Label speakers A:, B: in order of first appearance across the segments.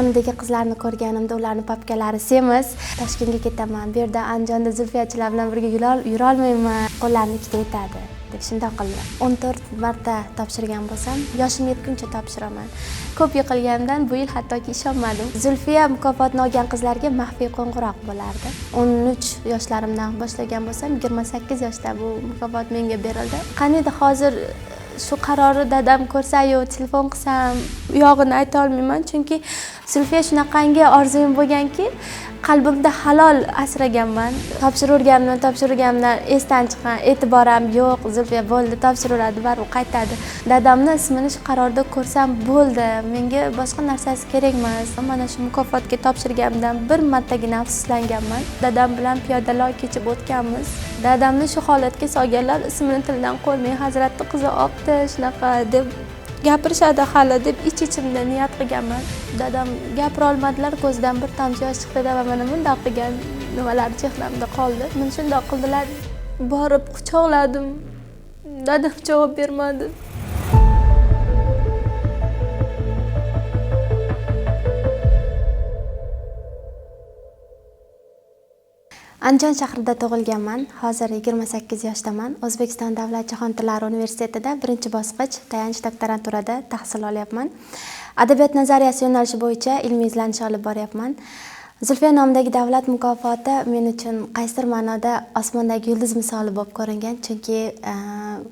A: yonidagi qizlarni ko'rganimda ularning papkalari semiz. Toshkentga ketaman. Bu yerda Andijonda Zulfiyachilar bilan birga yura olmayman. Qo'llarini ikkita yetadi deb shunday qildim. 14 marta topshirgan bo'lsam, yoshim yetguncha topshiraman. Ko'p yiqilgandan bu yil hattoki ishonmadim. Zulfiya mukofotni olgan qizlarga maxfiy qo'ng'iroq bo'lardi. 13 yoshlarimdan boshlagan bo'lsam, 28 yoshda bu mukofot menga berildi. Qaniydi hozir shu qarori dadam ko'rsa-yu telefon qilsam, u yog'ini ayta olmayman, chunki Zulfiya shunaqangi orzuyim bo'lganki, qalbimda halol asraganman. Topshirganimdan esdan chiqqan, e'tiboram yo'q. Zulfiya bo'ldi, topshiraveradi, baribir qaytadi. Dadamni ismini shu qarorda ko'rsam bo'ldi. Menga boshqa narsasi kerak emas. Mana shu mukofotga topshirganimdan bir martagina afsuslanganman. Dadam bilan piyodalar kechib o'tganmiz. Dadamni shu holatga solganlar ismini tildan qo'ymay, Hazratning qizi opti, shunaqa deb gapirishadi hali deb ich-ichimda niyat qilganman. Dadam gapira olmadilar, ko'zidan bir tomchi yosh chiqdi va mana bunday qilgan nimalar chehramda qoldi. Meni shunday qildilar, borib quchoqladim. Dadam javob bermadi. Andijon shahrida tug'ilganman. Hozir 28 yoshdaman. O'zbekiston Davlat jahon tillari universitetida 1-bosqich tayanch doktoranturada tahsil olyapman. Adabiyot nazariyasi yo'nalishi bo'yicha ilmiy izlanish olib boryapman. Zulfiya nomidagi davlat mukofoti men uchun qaysidir ma'noda osmondagi yulduz misoli bo'lib ko'ringan, chunki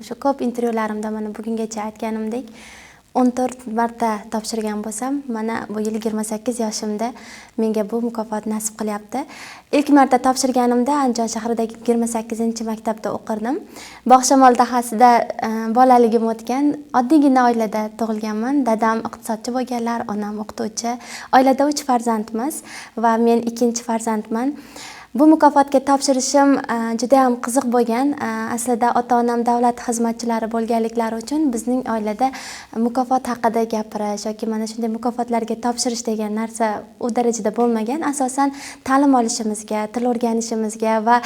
A: shu ko'p intervyularimda mana bugungacha aytganimdek 14 marta topshirgan bo'lsam, mana bu yil 28 yoshimda menga bu mukofot nasib qilyapti. Ilk marta topshirganimda Andijon shahridagi 28-maktabda o'qirdim. Bog'shamol dahasida bolaligim o'tgan, oddiygina oilada tug'ilganman. Dadam iqtisodchi bo'lganlar, onam o'qituvchi. Oilada 3 farzandmiz va men 2-farzandman. Bu mukofotga topshirishim juda ham qiziq bo'lgan. Aslida ota-onam davlat xizmatchilari bo'lganliklari uchun bizning oilada mukofot haqida gapirish yoki mana shunday mukofotlarga topshirish degan narsa u darajada bo'lmagan. Asosan ta'lim olishimizga, til o'rganishimizga va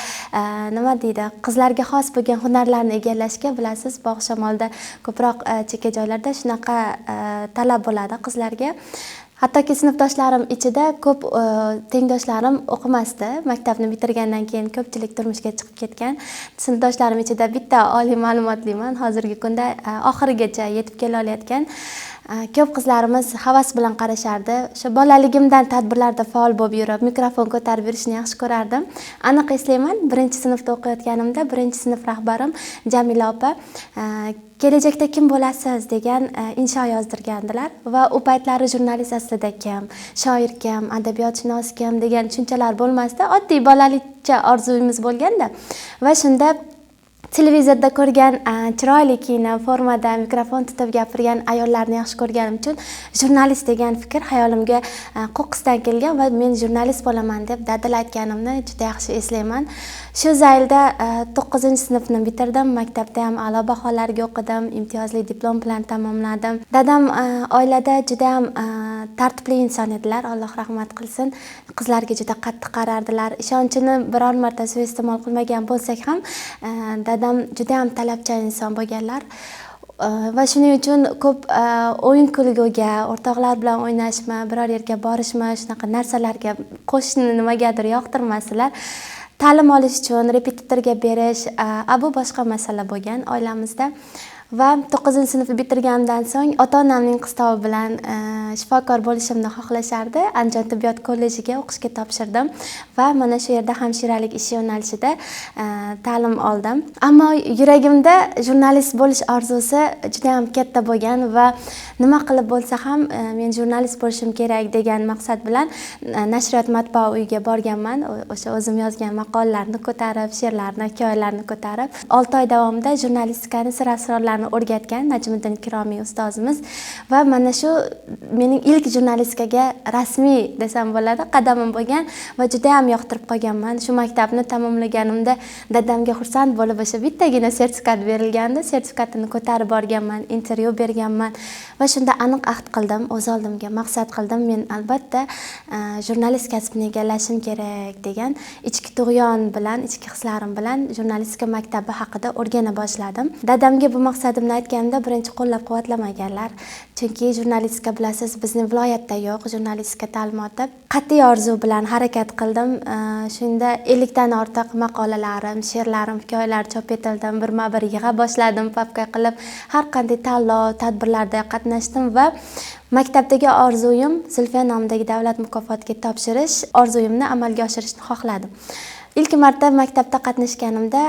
A: qizlarga xos bo'lgan hunarlarni egallashga, bilasiz, Bog'shamolda ko'proq chekka joylarda shunaqa talab bo'ladi qizlarga. Hattoki sinfdoshlarim ichida ko'p tengdoshlarim o'qimasdi. Maktabni bitirgandan keyin ko'pchilik turmushga chiqib ketgan. Sinfdoshlarim ichida bitta oliy ma'lumotliman. Hozirgi kunda oxirigacha yetib kela olayotgan. Ko'p qizlarimiz havas bilan qarashardi. Shu bolaligimdan tadbirlarda faol bo'lib yurib, mikrofon ko'tarib yurishni yaxshi ko'rardim. Aniq eslayman, 1-sinfda o'qiyotganimda 1-sinf rahbarim Jamila opa kelajakda kim bo'lasiz degan insho yozdirgandilar va u paytlari jurnalist aslida kim, shoir kim, adabiyotshunos kim degan tushunchalar bo'lmasdi. Oddiy bolalikcha orzuyimiz bo'lganda va shunda televizorda ko'rgan chiroyli kiyinib, formada mikrofon tutib gapirgan ayollarni yaxshi ko'rganim uchun jurnalist degan fikr hayolimga qo'qqisdan kelgan va men jurnalist bo'laman deb dadil aytganimni juda yaxshi eslayman. Shu zaylda 9-sinfni bitirdim. Maktabda ham a'lo baholarga o'qidim, imtiyozli diplom bilan tamomladim. Dadam oilada juda ham tartibli inson edilar, Alloh rahmat qilsin. Qizlarga juda qattiq qarardilar. Ishonchini biror marta suiiste'mol qilmagan bo'lsak ham, dadam juda ham talabchan inson bo'lganlar. Va shuning uchun ko'p o'yin kulguga, o'rtoqlar bilan o'ynashma, biror yerga borishma, shunaqa narsalarga qo'shishni nimagadir yoqtirmasdilar. Ta'lim olish uchun repetitorga berish, bu boshqa masala bo'lgan oilamizda. Va 9-sinfni bitirgandan so'ng ota-onamning qistovi bilan shifokor bo'lishimni xohlashardi. Andijon tibbiyot kollejiga o'qishga topshirdim va mana shu yerda hamshiralik ishi yo'nalishida ta'lim oldim. Ammo yuragimda jurnalist bo'lish orzusi juda ham katta bo'lgan va nima qilib bo'lsa ham men jurnalist bo'lishim kerak degan maqsad bilan nashriyot matbaa uyiga borganman. O'sha o'zim yozgan maqolalarni ko'tarib, she'rlarni, hikoyalarni ko'tarib, 6 oy davomida jurnalistikani sir-asrorlarni o'rgatgan Najmiddin Kiromiy ustozimiz va mana shu mening ilk jurnalistikaga rasmiy desam bo'ladi qadamim bo'lgan va juda ham yoqtirib qolganman. Shu maktabni tamomlaganimda dadamga xursand bo'lib o'sha bittagina sertifikat berilgandi. Sertifikatini ko'tarib borganman, intervyu berganman va shunda aniq ahd qildim, o'z oldimga maqsad qildim. Men albatta jurnalist kasbini egallashim kerak degan ichki tug'yon bilan, ichki hislarim bilan jurnalistika maktabi haqida o'rgana boshladim. Dadamga bu maqsad maqsadimni aytganimda birinchi qo'llab-quvvatlamaganlar. Chunki jurnalistika bilasiz, bizning viloyatda yo'q jurnalistika ta'limoti. Qat'iy orzu bilan harakat qildim. Shunda 50 dan ortiq maqolalarim, she'rlarim, hikoyalar chop etildi. Birma-bir yig'a boshladim, papka qilib har qanday tanlov, tadbirlarda qatnashdim va maktabdagi orzuyim Zulfiya nomidagi davlat mukofotiga topshirish orzuyimni amalga oshirishni xohladim. Ilk marta maktabda qatnashganimda,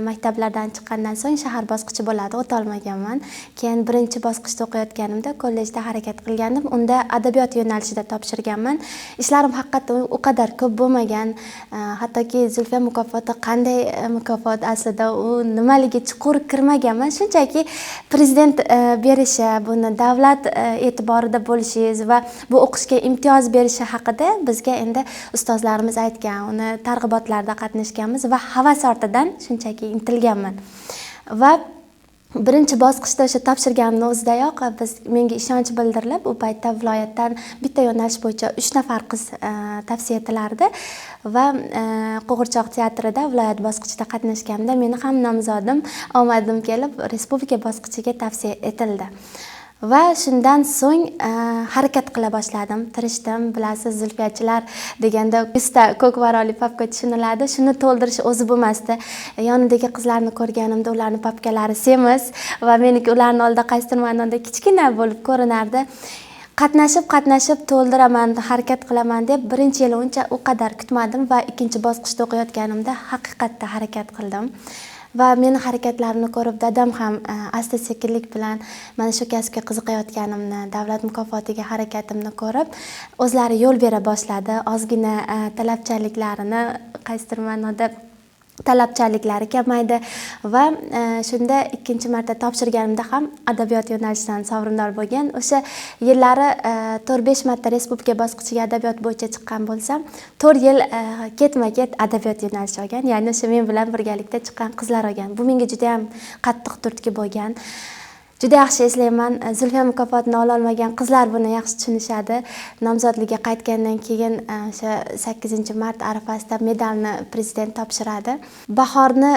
A: maktablardan chiqqandan so'ng shahar bosqichi bo'ladi, o'ta olmaganman. Keyin birinchi bosqichda o'qiyotganimda kollejda harakat qilgandim. Unda adabiyot yo'nalishida topshirganman. Ishlarim haqiqatan u qadar ko'p bo'lmagan. Hattoki Zulfiya mukofoti qanday mukofot aslida, u nimaligi chuqur kirmaganman. Shunchaki prezident berishi, buni davlat e'tiborida bo'lishingiz va bu o'qishga imtiyoz berishi haqida bizga endi ustozlarimiz aytgan. Uni targ'ibotlar qatnashganmiz va havas ortidan shunchaki intilganman. Va birinchi bosqichda o'sha topshirganimning o'zidayoq menga ishonch bildirilib, u paytda viloyatdan bitta yo'nalish bo'yicha 3 nafar qiz tavsiya etilardi va Qo'g'irchoq teatrida viloyat bosqichida qatnashganimda meni ham nomzodim omadim kelib respublika bosqichiga tavsiya etildi. Va shundan so'ng harakat qila boshladim, tirishdim. Bilasiz, zulfiyachilar deganda usta ko'k varoli papka tushuniladi. Shuni to'ldirish o'zi bo'lmasdi. Yonidagi qizlarni ko'rganimda ularni papkalari semiz va meniki ularning oldida qaysidir ma'noda kichkina bo'lib ko'rinardi. Qatnashib to'ldiraman, harakat qilaman deb birinchi yil uncha u qadar kutmadim va ikkinchi bosqichda o'qiyotganimda haqiqatda harakat qildim. Va meni harakatlarimni ko'rib dadam ham asta-sekinlik bilan mana shu kasbga qiziqayotganimni, davlat mukofotiga harakatimni ko'rib, o'zlari yo'l bera boshladi. Ozgina talabchanliklarini, qaysidir ma'noda talabchanliklari kamaydi va shunda ikkinchi marta topshirganimda ham adabiyot yo'nalishidan sovrindor bo'lgan. O'sha yillari 4-5 marta respublika bosqichiga adabiyot bo'yicha chiqqan bo'lsam, 4 yil ketma-ket adabiyot yo'nalishi olgan. Ya'ni o'sha men bilan birgalikda chiqqan qizlar olgan. Bu menga juda ham qattiq turtki bo'lgan. Juda yaxshi eslayman. Zulfiya mukofotini ola olmagan qizlar buni yaxshi tushunishadi. Nomzodlikka qaytgandan keyin o'sha 8-mart arafasida medalni prezident topshiradi. Bahorni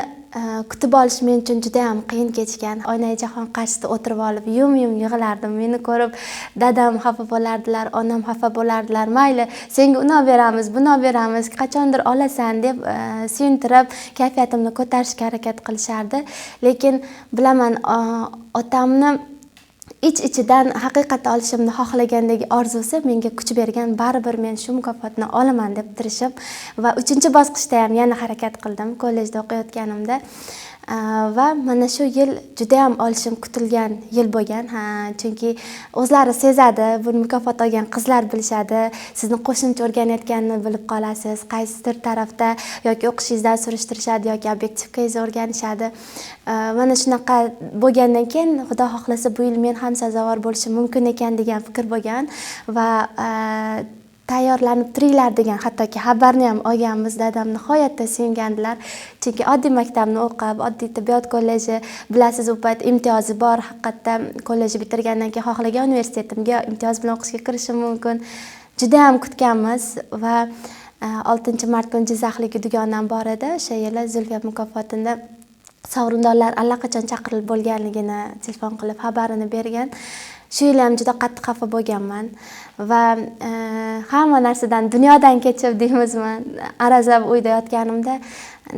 A: kutib olish men uchun juda ham qiyin kechgan. Oynai jahon qarshisida o'tirib olib yum-yum yig'lardim. Meni ko'rib dadam xafa bo'lardilar, onam xafa bo'lardilar. Mayli, senga unov beramiz, bunov beramiz, qachondir olasan deb suyuntirib, kayfiyatimni ko'tarishga harakat qilishardi. Lekin bilaman, otamni ich-ichidan haqiqatda olishimni xohlagandagi orzusi menga kuch bergan. Baribir men shu mukofotni olaman deb tirishib va 3-bosqichda ham yana harakat qildim kollejda o'qiyotganimda. Va mana shu yil juda ham olishim kutilgan yil bo'lgan. Chunki o'zlari sezadi, bu mukofot olgan qizlar bilishadi, sizni qo'shimcha o'rganayotganini bilib qolasiz, qaysidir tarafda yoki o'qishingizdan surishtirishadi yoki obyektivkangizni o'rganishadi. Mana shunaqa bo'lgandan keyin Xudo xohlasa bu yil men ham sazovor bo'lishim mumkin ekan degan fikr bo'lgan va tayyorlanib turinglar degan hattoki xabarni ham olganmiz. Dadam nihoyatda suyungandilar. Chunki oddiy maktabni o'qib, oddiy tibbiyot kolleji, bilasiz, u payt imtiyozi bor. Haqiqatda kollejni bitirgandan keyin xohlagan universitetimga imtiyoz bilan o'qishga kirishim mumkin. Juda ham kutganmiz va 6-mart kuni Jizzaxlik dugonam bor edi. O'sha yili Zulfiya mukofotida sovrindorlar allaqachon chaqirilib bo'lganligini telefon qilib xabarini bergan. Shu yil ham juda qattiq xafa bo'lganman va hamma narsadan dunyodan kechib deymizmi, arazlab uyda yotganimda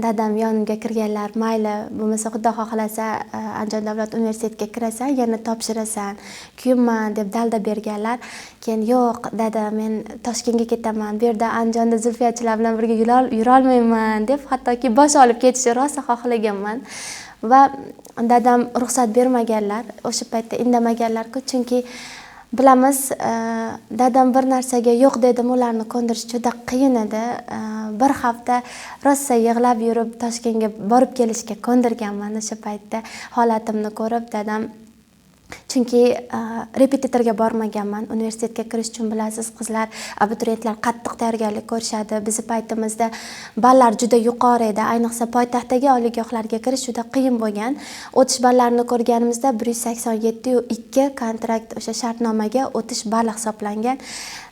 A: dadam yonimga kirganlar, mayli, bo'lmasa Xudo xohlasa Andijon davlat universitetiga kirasan, yana topshirasan, kuyunman deb dalda berganlar. Keyin yo'q, dada, men Toshkentga ketaman, bu yerda Andijonda zulfiyachilar bilan birga yura olmayman deb hattoki bosh olib ketishni rosa xohlaganman. Va dadam ruxsat bermaganlar, o'sha paytda indamaganlar-ku, chunki bilamiz, dadam bir narsaga yo'q dedim, ularni ko'ndirish juda qiyin edi. Bir hafta rosa yig'lab yurib Toshkentga borib kelishga ko'ndirganman. O'sha paytda holatimni ko'rib dadam Chunki repetitorga bormaganman. Universitetga kirish uchun bilasiz, qizlar, abituriyentlar qattiq tayyorgarlik ko'rishadi. Bizning paytimizda ballar juda yuqori edi. Ayniqsa poytaxtdagi oliygohlarga kirish juda qiyin bo'lgan. O'tish ballarini ko'rganimizda 187.2 kontrakt o'sha shartnomaga o'tish balli hisoblangan.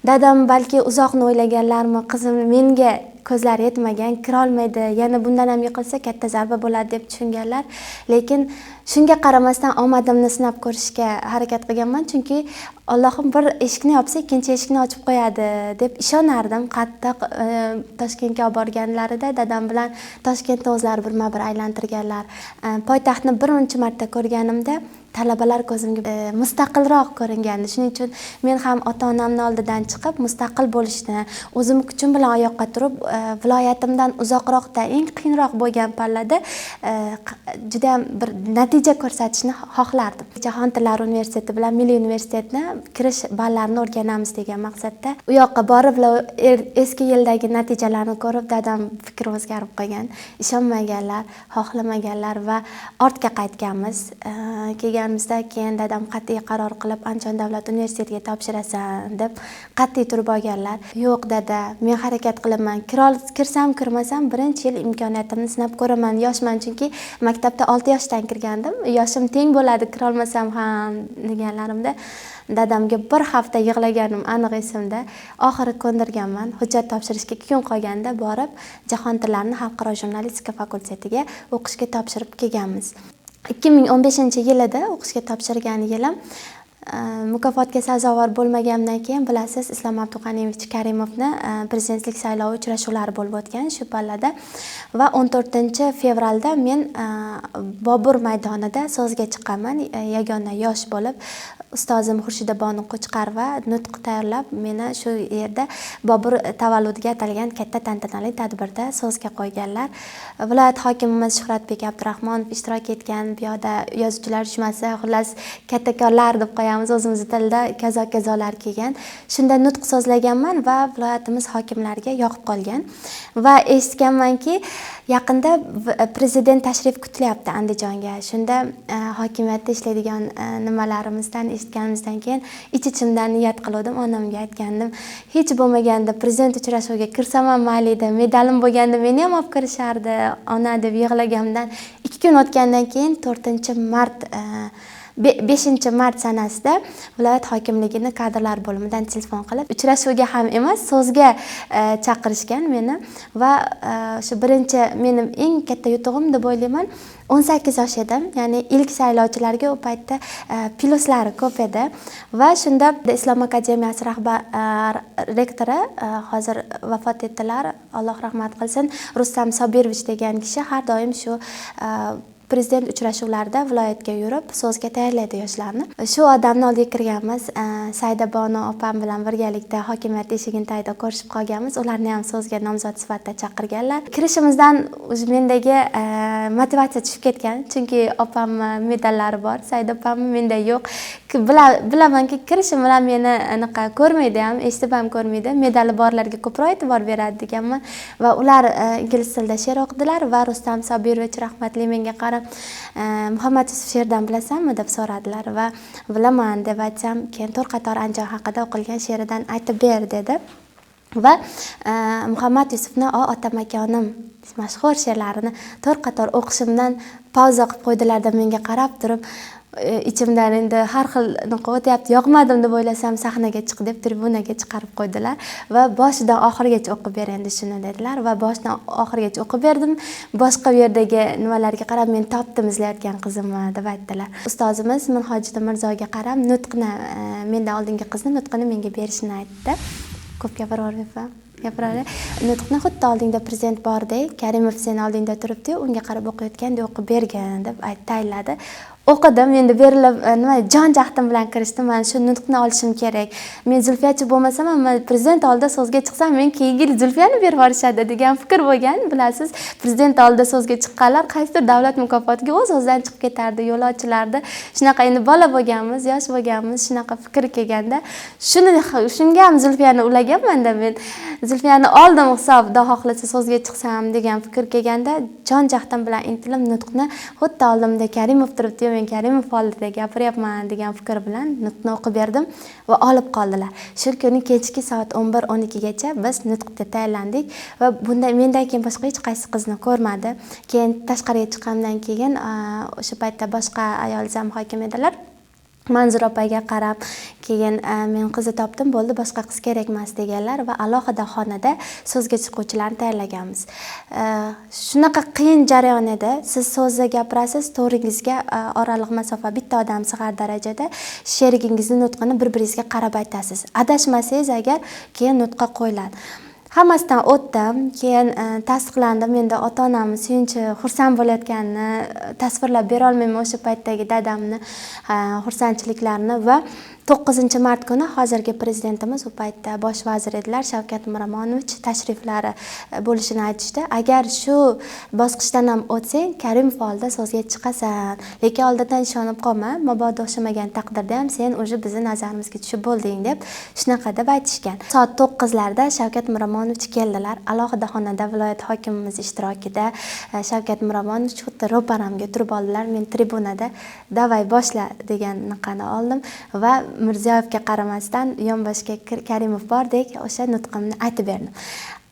A: Dadam balki uzoqni o'ylaganlarmi, qizim menga ko'zlari yetmagan, kira olmaydi, yana bundan ham yiqilsa katta zarba bo'ladi deb tushunganlar. Lekin shunga qaramasdan omadimni sinab ko'rishga harakat qilganman, chunki Allohim bir eshikni yopsa, ikkinchi eshikni ochib qo'yadi deb ishonardim. Qattiq Toshkentga olib borganlarida dadam bilan Toshkentni o'zlari birma-bir aylantirganlar. Poytaxtni birinchi marta ko'rganimda talabalar ko'zimga mustaqilroq ko'ringandi. Shuning uchun men ham ota-onamning oldidan chiqib mustaqil bo'lishni, o'zim kuchim bilan oyoqqa turib, viloyatimdan uzoqroqda, eng qiyinroq bo'lgan pallada juda ham bir natija ko'rsatishni xohlardim. Jahon tillari universiteti bilan Milliy universitetni kirish ballarini o'rganamiz degan maqsadda u yoqqa borib, eski yildagi natijalarni ko'rib, dadam fikri o'zgarib qolgan. Ishonmaganlar, xohlamaganlar va ortga qaytganmiz. Keyin dadam qat'iy qaror qilib, Andijon davlat universitetiga topshirasan deb qat'iy turib olganlar. Yo'q dada, men harakat qilaman. Kirsam, kirmasam birinchi yil imkoniyatimni sinab ko'raman. Yoshman, chunki maktabda 6 yoshdan kirgandim. Yoshim teng bo'ladi, kira olmasam ham deganlarimda dadamga bir hafta yig'laganim aniq esimda. Oxiri ko'ndirganman. Hujjat topshirishga 2 kun qolganda borib, Jahon tillarini xalqaro jurnalistika fakultetiga o'qishga topshirib kelganmiz. 2015-yilida o'qishga topshirgan yilim mukofotga sazovor bo'lmagandan keyin bilasiz, Islom Abdug'aniyevich Karimovni prezidentlik saylovi uchrashuvlari bo'lib o'tgan shu pallada va 14-fevralda men Bobur maydonida so'zga chiqaman. Yagona yosh bo'lib ustozim Xurshidabonu Qo'chqarova nutq tayyorlab, meni shu yerda Bobur tavalludiga atalgan katta tantanali tadbirda so'zga qo'yganlar. Viloyat hokimimiz Shuhratbek Abdurahmonov ishtirok etgan, bu yoqda yozuvchilar uyushmasi, xullas kattakorlar deb qo'yamiz o'zimiz tilda, kazolar kelgan. Shunda nutq so'zlaganman va viloyatimiz hokimlariga yoqib qolgan va eshitganmanki, yaqinda prezident tashrif kutilyapti Andijonga. Shunda hokimiyatda ishlaydigan nimalarimizdan eshitganimizdan keyin ich-ichimdan niyat qildim, onamga aytgandim. Hech bo'lmaganda prezident uchrashuviga kirsam ham mayli edi, medalim bo'lganda meni ham olib kirishardi ona deb yig'laganimdan 2 kun o'tgandan keyin 5-mart sanasida viloyat hokimligini kadrlar bo'limidan telefon qilib, uchrashuvga ham emas, so'zga chaqirishgan meni va shu birinchi mening eng katta yutug'im deb o'ylayman. 18 yosh edim, ya'ni ilk saylovchilarga u paytda pluslari ko'p edi va shunda Islom akademiyasi rektori hozir vafot etdilar, Alloh rahmat qilsin, Rustam Sobirovich degan kishi har doim shu prezident uchrashuvlarida viloyatga yurib, so'zga tayyorlaydi yoshlarni. Shu odamning oldiga kirganmiz. Saida Bonu opam bilan birgalikda hokimiyat eshigini tagida ko'rishib qolganmiz. Ularni ham so'zga nomzod sifatida chaqirganlar. Kirishimizdan mendagi motivatsiya tushib ketgan, chunki opamni medallari bor, Saida opamni menda yo'q. Bilamanki, kirishim bilan meni anaqa ko'rmaydi ham, eshitib ham ko'rmaydi. Medali borlarga ko'proq e'tibor beradi deganman va ular ingliz tilida she'r o'qidilar va Rustam Sobirovich rahmatli menga qarab, Muhammad Yusuf she'rdan bilasanmi deb so'radilar va bilaman deb aytsam, keyin to'rqator Andijon haqida o'qilgan she'ridan aytib ber dedi. Va Muhammad Yusufni otamakonim mashhur she'rlarini to'rqator o'qishimdan pauza qilib qo'ydilar-da menga qarab turib, ichimdan endi har xil o'tyapti, yoqmadim deb o'ylasam sahnaga chiq deb tribunaga chiqarib qo'ydilar va boshidan oxirigacha o'qib ber endi shuni dedilar va boshidan oxirigacha o'qib berdim. Boshqa yerdagi nimalarga qarab men topdim izlayotgan qizimni deb aytdilar. Ustozimiz Minhojiddin Mirzoga qarab nutqni, mendan oldingi qizni nutqini menga berishini aytdi. Ko'p gapiravermayman. Nutqni xuddi oldingda prezident bordek, Karimov sen oldingda turibdi, unga qarab o'qiyotganda o'qib bergan deb tayinladi. O'qidim, endi berilib jon jahdim bilan kirishdim. Men shu nutqni olishim kerak. Men Zulfiyachi bo'lmasam ham prezident oldida so'zga chiqsam, men keyingi Zulfiyani berib yuborishadi degan fikr bo'lgan. Bilasiz, prezident oldida so'zga chiqqanlar qaysidir davlat mukofotiga o'z-o'zidan chiqib ketardi, yo'l ochilardi. Shunaqa endi bola bo'lganmiz, yosh bo'lganmiz, shunaqa fikr kelganda, shunga ham Zulfiyani ulaganman-da men. Zulfiyani oldim hisobda xohlasa so'zga chiqsam degan fikr kelganda, jon jahdim bilan intilib nutqni xuddi oldimda Karimov turibdi, men Karimov oldida gapiryapman degan fikr bilan nutqni o'qib berdim va olib qoldilar. Shu kuni kechki soat 11-12 gacha biz nutqda tayyorlandik va bunda mendan keyin boshqa hech qaysi qizni ko'rmadi. Keyin tashqariga chiqqandan keyin o'sha paytda boshqa ayol zam hokim edilar. Manzura opaga qarab, keyin men qizni topdim, bo'ldi, boshqa qiz kerak emas deganlar va alohida xonada so'zga chiquvchilarni tayyorlaganmiz. Shunaqa qiyin jarayon edi. Siz so'zda gapirasiz, to'g'ringizga oraliq masofa bitta odam sig'ar darajada sherigingizni nutqini bir-biringizga qarab aytasiz. Adashmasangiz agar keyin nutqa qo'yiladi. Hammasidan o'tdim, keyin tasdiqlandim. Menda ota-onamni suyunchi xursand bo'layotganini tasvirlab bera olmayman o'sha paytdagi dadamni xursandchiliklarini va 9-mart kuni hozirgi prezidentimiz u paytda bosh vazir edilar, Shavkat Miromonovich tashriflari bo'lishini aytishdi. Agar shu bosqichdan ham o'tsang, Karimov oldida so'zga chiqasan, lekin oldindan ishonib qolma, mabodo o'xshamagan taqdirda ham sen o'zi bizni nazarimizga tushib bo'lding deb shunaqa deb aytishgan. Soat 9larda Shavkat Miromonovich keldilar. Alohida xonada viloyat hokimimiz ishtirokida Shavkat Miromonovich xuddi ro'paramga turib oldilar. Men tribunada davay boshla degan niqani oldim va Mirziyoyevga qaramasdan yonboshga Karimov bordek o'sha nutqimni aytib berdim.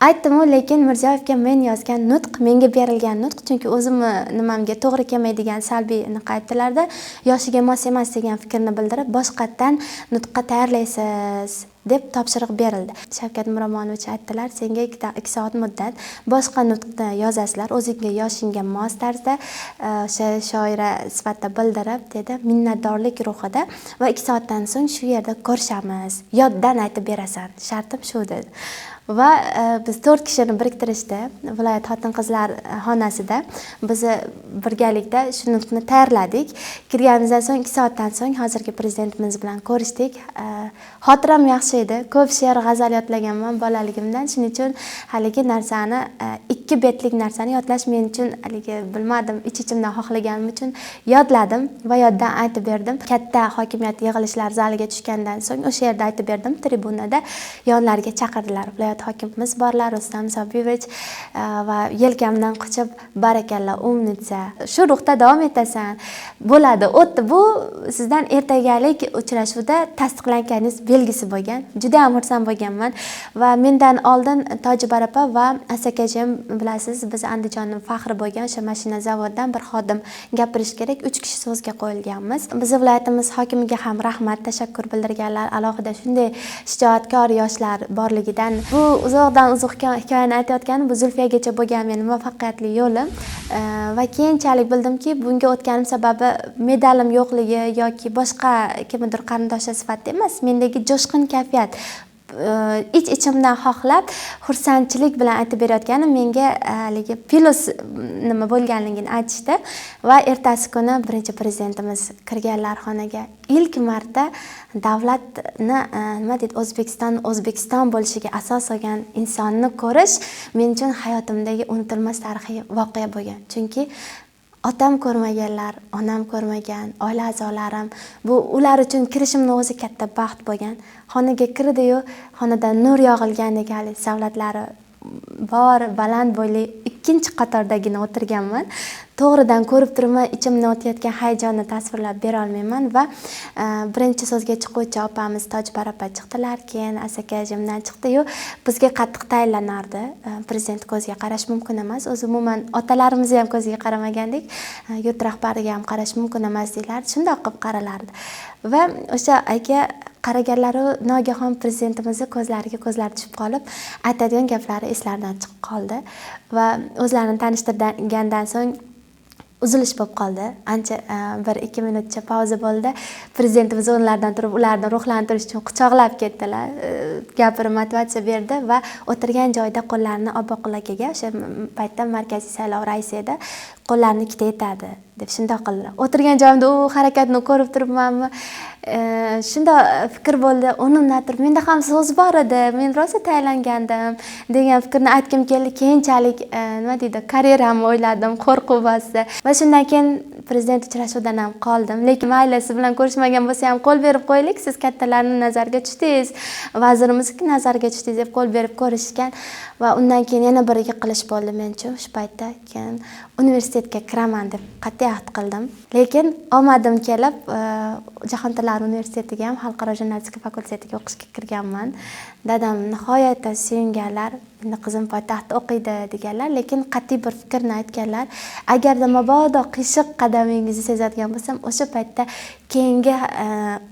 A: Aytdim, lekin Mirziyoyevga men yozgan nutq, menga berilgan nutq, chunki o'zimni nimamga to'g'ri kelmaydigan salbiy niqni aytdilarda, yoshiga mos emas degan fikrni bildirib, boshqatdan nutqqa tayyorlaysiz deb topshiriq berildi. Shavkat Miromonovich aytdilar, senga 2 soat muddat boshqa nutqni yozasizlar, o'zingga yoshingga mos tarzda o'sha shoira sifatida bildirib dedi, minnatdorlik ruhida va 2 soatdan so'ng shu yerda ko'rishamiz. Yoddan aytib berasan, shartim shu dedi. Va biz 4 kishini biriktirishdi viloyat xotin-qizlar xonasida. Biz birgalikda shu nutqni tayyorladik. Kirganimizdan so'ng 2 soatdan so'ng hozirgi prezidentimiz bilan ko'rishdik. Xotiram yaxshi edi. Ko'p she'r, g'azal yodlaganman bolaligimdan. Shuning uchun haligi narsani 2 betlik narsani yodlash men uchun haligi bilmadim, ich-ichimdan xohlaganim uchun yodladim va yoddan aytib berdim. Katta hokimiyat yig'ilishlar zaliga tushgandan so'ng o'sha yerda aytib berdim. Tribunada yonlariga chaqirdilar. Hokimimiz borlar, Rustam Sobiyevich va yelkamdan quchib barakalla umnitsa. Shu ruhda davom etasan. Bo'ladi, o'tdi. Bu sizdan ertagalik uchrashuvda tasdiqlanganingiz belgisi bo'lgan. Juda ham xursand bo'lganman va mendan oldin Tojibar opa va Asakajim bilasiz, biz Andijonning faxri bo'lgan o'sha mashina zavodidan bir xodim gapirish kerak. 3 kishi so'zga qo'yilganmiz. Bizning viloyatimiz hokimiga ham rahmat, tashakkur bildirganlar. Alohida shunday shijoatkor yoshlar borligidan bu uzoqdan uzoq hikoyani aytayotganim bu Zulfiyagacha bo'lgan mening muvaffaqiyatli yo'lim va keyinchalik bildimki, bunga o'tganim sababi medalim yo'qligi yoki boshqa kimnidir qarindoshi sifatida emas, mendagi jo'shqin kayfiyat ich-ichimdan xohlab xursandchilik bilan aytib berayotganim menga haligi plus nima bo'lganligini aytishdi va ertasi kuni birinchi prezidentimiz kirganlar xonaga ilk marta davlatni nima deydi, O'zbekiston bo'lishiga asos solgan insonni ko'rish men uchun hayotimdagi unutilmas tarixiy voqea bo'lgan. Chunki otam ko'rmaganlar, onam ko'rmagan, oila a'zolarim, bu ular uchun kirishimning o'zi katta baxt bo'lgan. Xonaga kirdi-yu, xonadan nur yog'ilgandek hali savlatlari bor, baland bo'yli ikkinchi qatordagina o'tirganman. To'g'ridan ko'rib turibman, ichimdan o'tayotgan hayajonni tasvirlab bera olmayman va birinchi so'zga chiquvchi opamiz Tojibar opa chiqdilar, keyin Asakajimdan chiqdi-yu, bizga qattiq tayinlanardi. Prezident ko'ziga qarash mumkin emas. O'zi umuman otalarimiz ham ko'ziga qaramagandik, yurt rahbariga ham qarash mumkin emas deylardi. Shunday qilib qaralardi. Va o'sha aka qaraganlari nogahon prezidentimizning ko'zlariga ko'zlar tushib qolib, aytadigan gaplari eslaridan chiqib qoldi va o'zlarini tanishtirgandan so'ng uzilish bo'lib qoldi. Ancha 1-2 minutcha pauza bo'ldi. Prezidentimiz o'rnlaridan turib, ularni ruhlantirish uchun quchoqlab ketdilar. Gapirib motivatsiya berdi va o'tirgan joyida qo'llarini Oboqul akaga, o'sha paytda markaziy saylov raisi edi, qo'llarini ikkita etadi deb shunday qildilar. O'tirgan joyimda u harakatni ko'rib turibmanmi? Shunday fikr bo'ldi. O'rnimdan turib, menda ham so'z bor edi, men rosa tayyorlangandim degan fikrni aytkim keldi. Keyinchalik nima deydi, karyeramni o'yladim, qo'rquv bosdi va shundan keyin prezident uchrashuvidan ham qoldim, lekin mayli, siz bilan ko'rishmagan bo'lsa ham qo'l berib qo'yaylik, siz kattalarni nazarga tushdingiz, vazirimizni nazarga tushdingiz deb qo'l berib ko'rishgan va undan keyin yana bir yiqilish bo'ldi mencha o'sha paytda. Keyin universitetga kiraman deb qat'iy ahd qildim, lekin omadim kelib Jahon tillari universitetiga ham xalqaro jurnalistika fakultetiga o'qishga kirganman. Dadam nihoyatda suyunganlar, endi qizim poytaxtda o'qiydi deganlar, lekin qat'iy bir fikrni aytganlar. Agarda mabodo qiyshiq qadamingizni sezadigan bo'lsam, o'sha paytda keyingi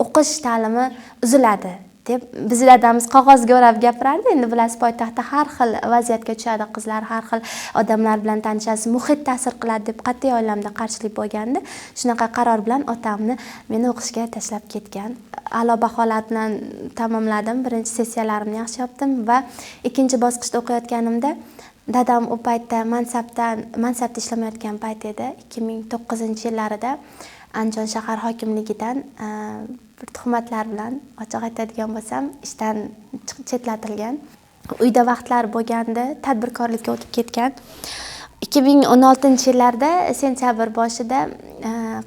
A: o'qish ta'limi uziladi deb biz dadamiz qog'ozga o'rab gapirardi. Endi bilasiz, poytaxtda har xil vaziyatga tushadi qizlar, har xil odamlar bilan tanishasiz, muhit ta'sir qiladi deb qat'iy oilamda qarshilik bo'lgandi. Shunaqa qaror bilan otamni meni o'qishga tashlab ketgan. A'lo baholar bilan tamomladim, birinchi sessiyalarimni yaxshi yopdim va ikkinchi bosqichda o'qiyotganimda dadam u paytda mansabda ishlamayotgan payt edi. 2009-yillarida Andijon shahar hokimligidan bir tuhmatlar bilan, ochiq aytadigan bo'lsam, ishdan chetlatilgan. Uyda vaqtlar bo'lganda tadbirkorlikka o'tib ketgan. 2016-yillarda sentyabr boshida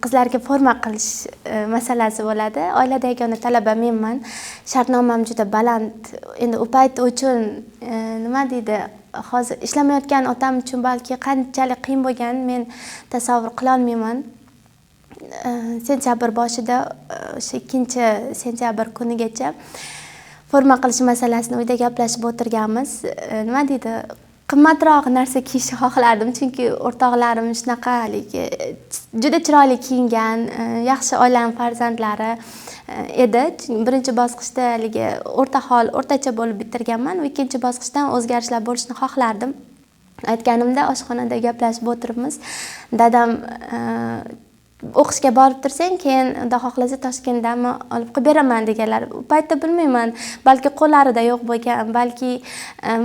A: qizlarga forma qilish masalasi bo'ladi. Oilada yagona talaba menman. Shartnomam juda baland. Endi u payt uchun nima deydi, hozir ishlamayotgan otam uchun balki qanchalik qiyin bo'lganini men tasavvur qila olmayman. Sentyabr boshida o'sha 2-sentyabr kunigacha forma qilish masalasini uyda gaplashib o'tirganmiz. Nima deydi, qimmatroq narsa kiyishni xohlardim, chunki o'rtoqlarim shunaqa juda chiroyli kiyingan, yaxshi oilaning farzandlari edi. Birinchi bosqichda o'rtacha bo'lib bitirganman va ikkinchi bosqichdan o'zgarishlar bo'lishini xohlardim. Aytganimda oshxonada gaplashib o'tiribmiz. Dadam o'qishga borib tursang, keyin xudo xohlasa Toshkentdanmi olib qilib beraman deganlar. U paytda bilmayman, balki qo'llarida yo'q bo'lgan, balki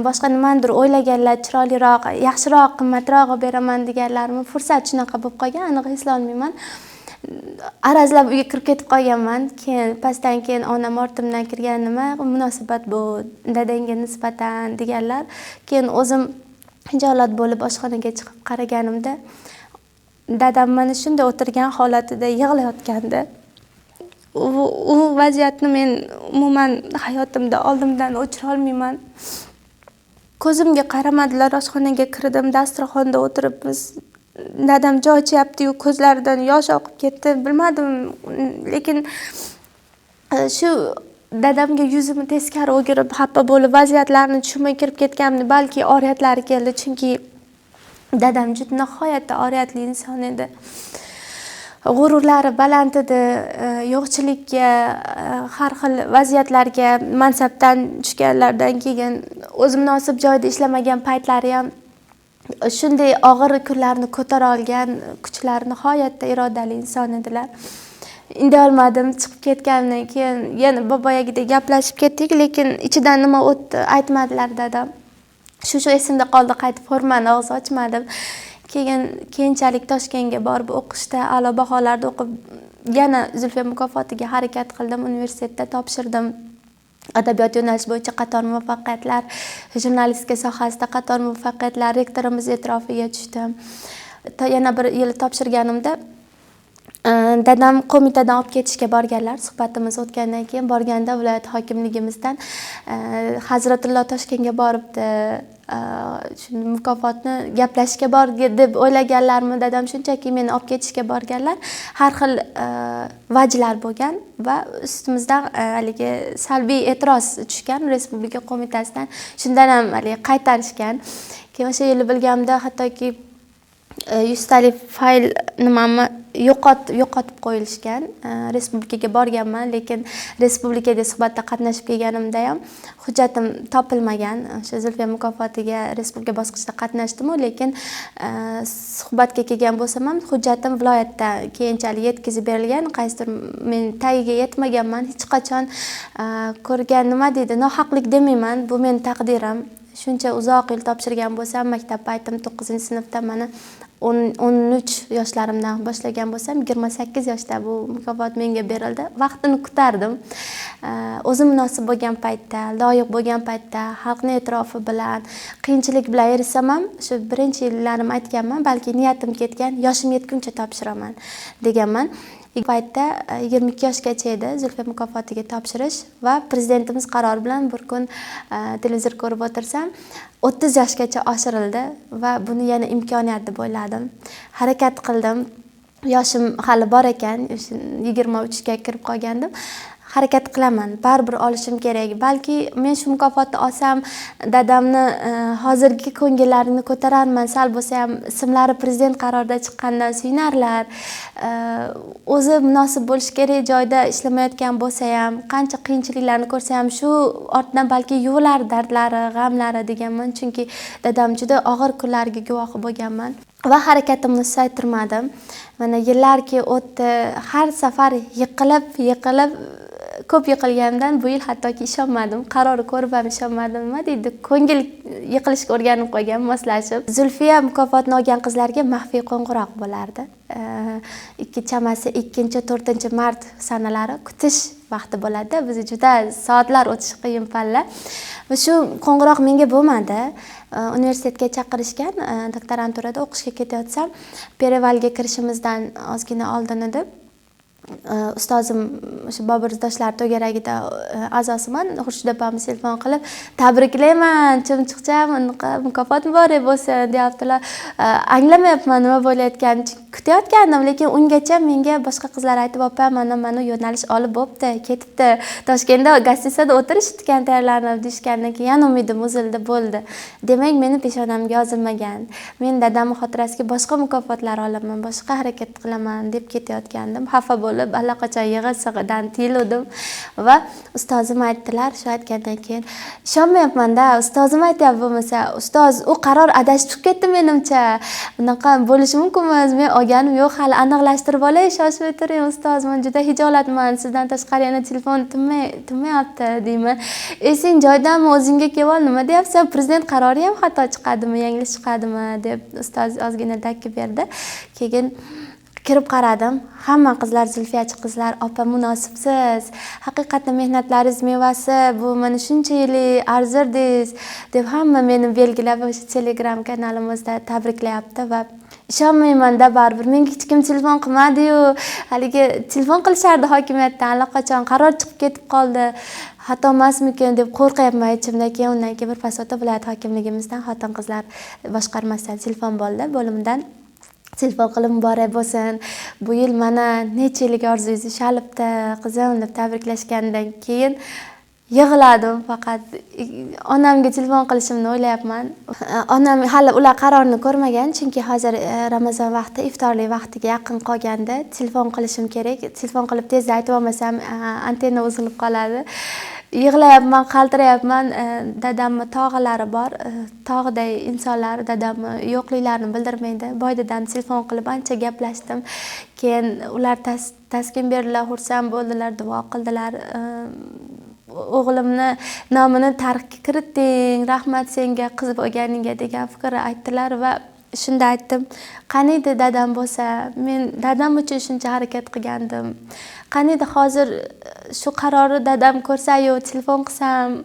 A: boshqa nimadir o'ylaganlar, chiroyliroq, yaxshiroq, qimmatroq olib beraman deganlarmi, fursat shunaqa bo'lib qolgan, aniq eslay olmayman. Arazlab uyga kirib ketib qolganman. Keyin pastdan keyin onam ortimdan kirgan, nima munosabat bu dadangga nisbatan deganlar. Keyin o'zim hijolat bo'lib oshxonaga chiqib qaraganimda dadam mana shunday o'tirgan holatida yig'layotgandi. U vaziyatni men umuman hayotimda oldimdan o'chira olmayman. Ko'zimga qaramadilar, oshxonaga kirdim, dasturxonda o'tiribmiz. Dadam joy ichyapti-yu, ko'zlaridan yosh oqib ketdi. Bilmadim, lekin shu dadamga yuzimni teskari o'girib, xafa bo'lib, vaziyatlarni tushunmay kirib ketganimni, balki oriyatlari keldi, chunki dadam juda nihoyatda oriyatli inson edi. G'ururlari baland edi, yo'qchilikka, har xil vaziyatlarga mansabdan tushganlardan keyin o'z munosib joyda ishlamagan paytlari ham shunday og'ir kunlarni ko'tara olgan, kuchlari nihoyatda irodali inson edilar. Inday olmadim, chiqib ketgandan keyin yana boboyagidek gaplashib ketdik, lekin ichidan nima o'tdi aytmadilar dadam. Shu esimda qoldi, qaytib formani og'iz ochmadim. Keyinchalik Toshkentga borib o'qishda a'lo baholarda o'qib, yana Zulfiya mukofotiga harakat qildim, universitetda topshirdim. Adabiyot yo'nalishi bo'yicha qator muvaffaqiyatlar, jurnalistika sohasida qator muvaffaqiyatlar, rektorimiz e'tirofiga tushdim. Yana bir yil topshirganimda dadam qo'mitadan olib ketishga borganlar. Suhbatimiz o'tgandan keyin borganda viloyat hokimligimizdan Hazratullo Toshkentga boribdi, shuni mukofotni gaplashishga bordi deb o'ylaganlarmi, dadam shunchaki meni olib ketishga borganlar. Har xil vajlar bo'lgan va ustimizdan haligi salbiy e'tiroz tushgan respublika qo'mitasidan. Shundan ham qaytarishgan. Keyin o'sha yili bilganimda hattoki 100 talik fayl nimamni yo'qotib qo'yilishgan. Respublikaga borganman, lekin respublikada suhbatda qatnashib kelganimda ham hujjatim topilmagan. O'sha Zulfiya mukofotiga respublika bosqichida qatnashdim, lekin suhbatga kelgan bo'lsam ham hujjatim viloyatda keyinchalik yetkazib berilgan. Qaysidir men tagiga yetmaganman, hech qachon ko'rgan nima deydi, nohaqlik demayman, bu men taqdirim. shuncha uzoq yil topshirgan bo'lsam, maktab paytim 9-sinfda mana 13 yoshlarimdan boshlagan bo'lsam, 28 yoshda bu mukofot menga berildi. Vaqtini kutardim. O'zim munosib bo'lgan paytda, loyiq bo'lgan paytda, xalqning e'tirofi bilan, qiyinchilik bilan erishsam ham, shu birinchi yillarim aytganman, balki niyatim ketgan, yoshim yetguncha topshiraman deganman. Paytda 22 yoshgacha edi Zulfiya mukofotiga topshirish va prezidentimiz qarori bilan bir kun televizor ko'rib o'tirsam 30 yoshgacha oshirildi va buni yana imkoniyat deb o'yladim. Harakat qildim. Yoshim hali bor ekan, 23 ga kirib qolgandim. Harakat qilaman, baribir olishim kerak. Balki men shu mukofotni olsam, dadamni hozirgi ko'ngillarini ko'tararman. Sal bo'lsa ham ismlari prezident qarorida chiqqandan suyunarlar. O'zi munosib bo'lish kerak joyda ishlamayotgan bo'lsa ham, qancha qiyinchiliklarni ko'rsa ham shu ortdan balki yuvilar dardlari, g'amlari deganman. Chunki dadam juda og'ir kunlarga guvohi bo'lganman. Va harakatimni susaytirmadim. Mana yillarki o'tdi, har safar yiqilib ko'p yiqilgandan bu yil hattoki ishonmadim. Qarori ko'rib ham ishonmadim. Nima deydi? Ko'ngil yiqilishga o'rganib qo'ygan, moslashib. Zulfiya mukofotni olgan qizlarga maxfiy qo'ng'iroq bo'lardi. Chamasi 2-4 mart sanalari kutish vaqti bo'ladi. Biz juda soatlar o'tishi qiyin palla. Va shu qo'ng'iroq menga bo'lmadi. Universitetga chaqirishgan, doktoranturada o'qishga ketayotsam, Perevalga kirishimizdan ozgina oldin edi. Ustozim o'sha Bobur to'garagida a'zosiman. Xurshid opamiz telefon qilib, "Tabriklayman, chumchuqcham, mukofot muborak bo'lsin" deyaptilar. Anglamayapman nima bo'layotganini, kutayotgandim, lekin ungacha menga boshqa qizlar aytib, "Opa, mana yo'nalish olib bo'pti, ketibdi. Toshkentda gastitsada o'tirishgan tayyorlanib" deyishgandan keyin yana umidim uzildi, bo'ldi. Demak, meni peshonamga yozilmagan. Men dadamning xotirasiga boshqa mukofotlar olaman, boshqa harakat qilaman deb ketayotgandim. Xafa bo'lib allaqachon yig'i-sig'idan tiyildim va ustozim aytdilar. Shu aytgandan keyin ishonmayapman-da, ustozim aytayapti, bo'lmasa ustoz u qaror adashib chiqib ketdi menimcha. Bunaqa bo'lishi mumkinmi? Men olganim yo'q, hali aniqlashtirib olay, shoshmay turing ustoz, men juda hijolatman. Sizdan tashqari yana telefon tinmayapti deyman. Sen joydanmi, o'zingga kelib ol, nima deyapsan? Prezident qarori ham xato chiqadimi, yanglish chiqadimi deb ustoz ozgina dakki berdi. Keyin kirib qaradim. Hamma qizlar, Zulfiyachi qizlar, "Opa, munosibsiz. Haqiqatan mehnatlaringiz mevasi, bu mana shuncha yillik arzirdingiz" deb hamma meni belgilab o'sha Telegram kanalimizda tabriklayapti va ishonmayman-da, baribir menga hech kim telefon qilmadi-yu. Haligi telefon qilishardi hokimiyatdan, allaqachon qaror chiqib ketib qoldi. Xato emasmikin deb qo'rqyapman ichimdan. Keyin undan keyin bir pasota viloyat hokimligimizdan xotin-qizlar boshqarmasidan telefon bo'ldi, bo'limdan. Telefon qilib muborak bo'lsin. Bu yil mana necha yillik orzungiz ushalibdi, qizim deb tabriklashgandan keyin yig'ladim. Faqat onamga telefon qilishimni o'ylayapman. Onam hali ular qarorni ko'rmagan, chunki hozir Ramazon vaqti, iftorlik vaqtiga yaqin qolganda telefon qilishim kerak. Telefon qilib tezda aytib olmasam, antenna uzilib qoladi. Yig'layapman, qaltirayapman. Dadamni tog'alari bor. Tog'day insonlar dadamni yo'qliklarini bildirmaydi. Boy dadam telefon qilib ancha gaplashdim. Keyin ular taskin berdilar, xursand bo'ldilar, duo qildilar. O'g'limni nomini tarixga kiritding, rahmat senga, qiz bo'lganingga degan fikrni aytdilar va shunda aytdim, qaniydi dadam bo'lsa, men dadam uchun shuncha harakat qilgandim. Qaniydi hozir shu qarorni dadam ko'rsa-yu telefon qilsam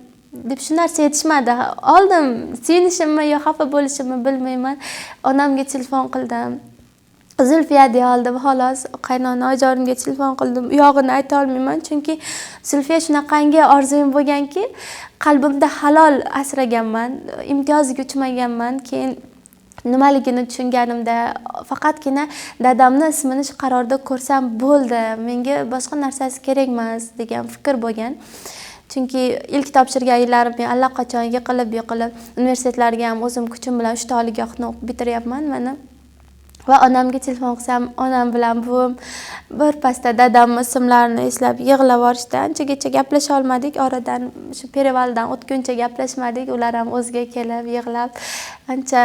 A: deb shu narsa yetishmadi. Oldim, suyunishimmi yo xafa bo'lishimmi bilmayman. Onamga telefon qildim. Zulfiya deya oldim, xolos. Qaynona ojorimga telefon qildim. Uyog'ini ayta olmayman, chunki Zulfiya shunaqangi orzum bo'lganki, qalbimda halol asraganman, imtiyozga uchmaganman. Keyin nimaligini tushunganimda faqatgina dadamni ismini shu qarorda ko'rsam bo'ldi. Menga boshqa narsasi kerak emas degan fikr bo'lgan. Chunki ilk topshirgan yillarim men allaqachon yiqilib universitetlarga ham o'zim kuchim bilan 3 ta oliygohni o'qib bitiryapman mana. Va onamga telefon qilsam, onam bilan buvim bir pasda dadamning ismlarini eslab yig'lab yuborishdi. Anchagacha gaplasha olmadik, oradan shu Perevaldan o'tguncha gaplashmadik. Ular ham o'ziga kelib yig'lab ancha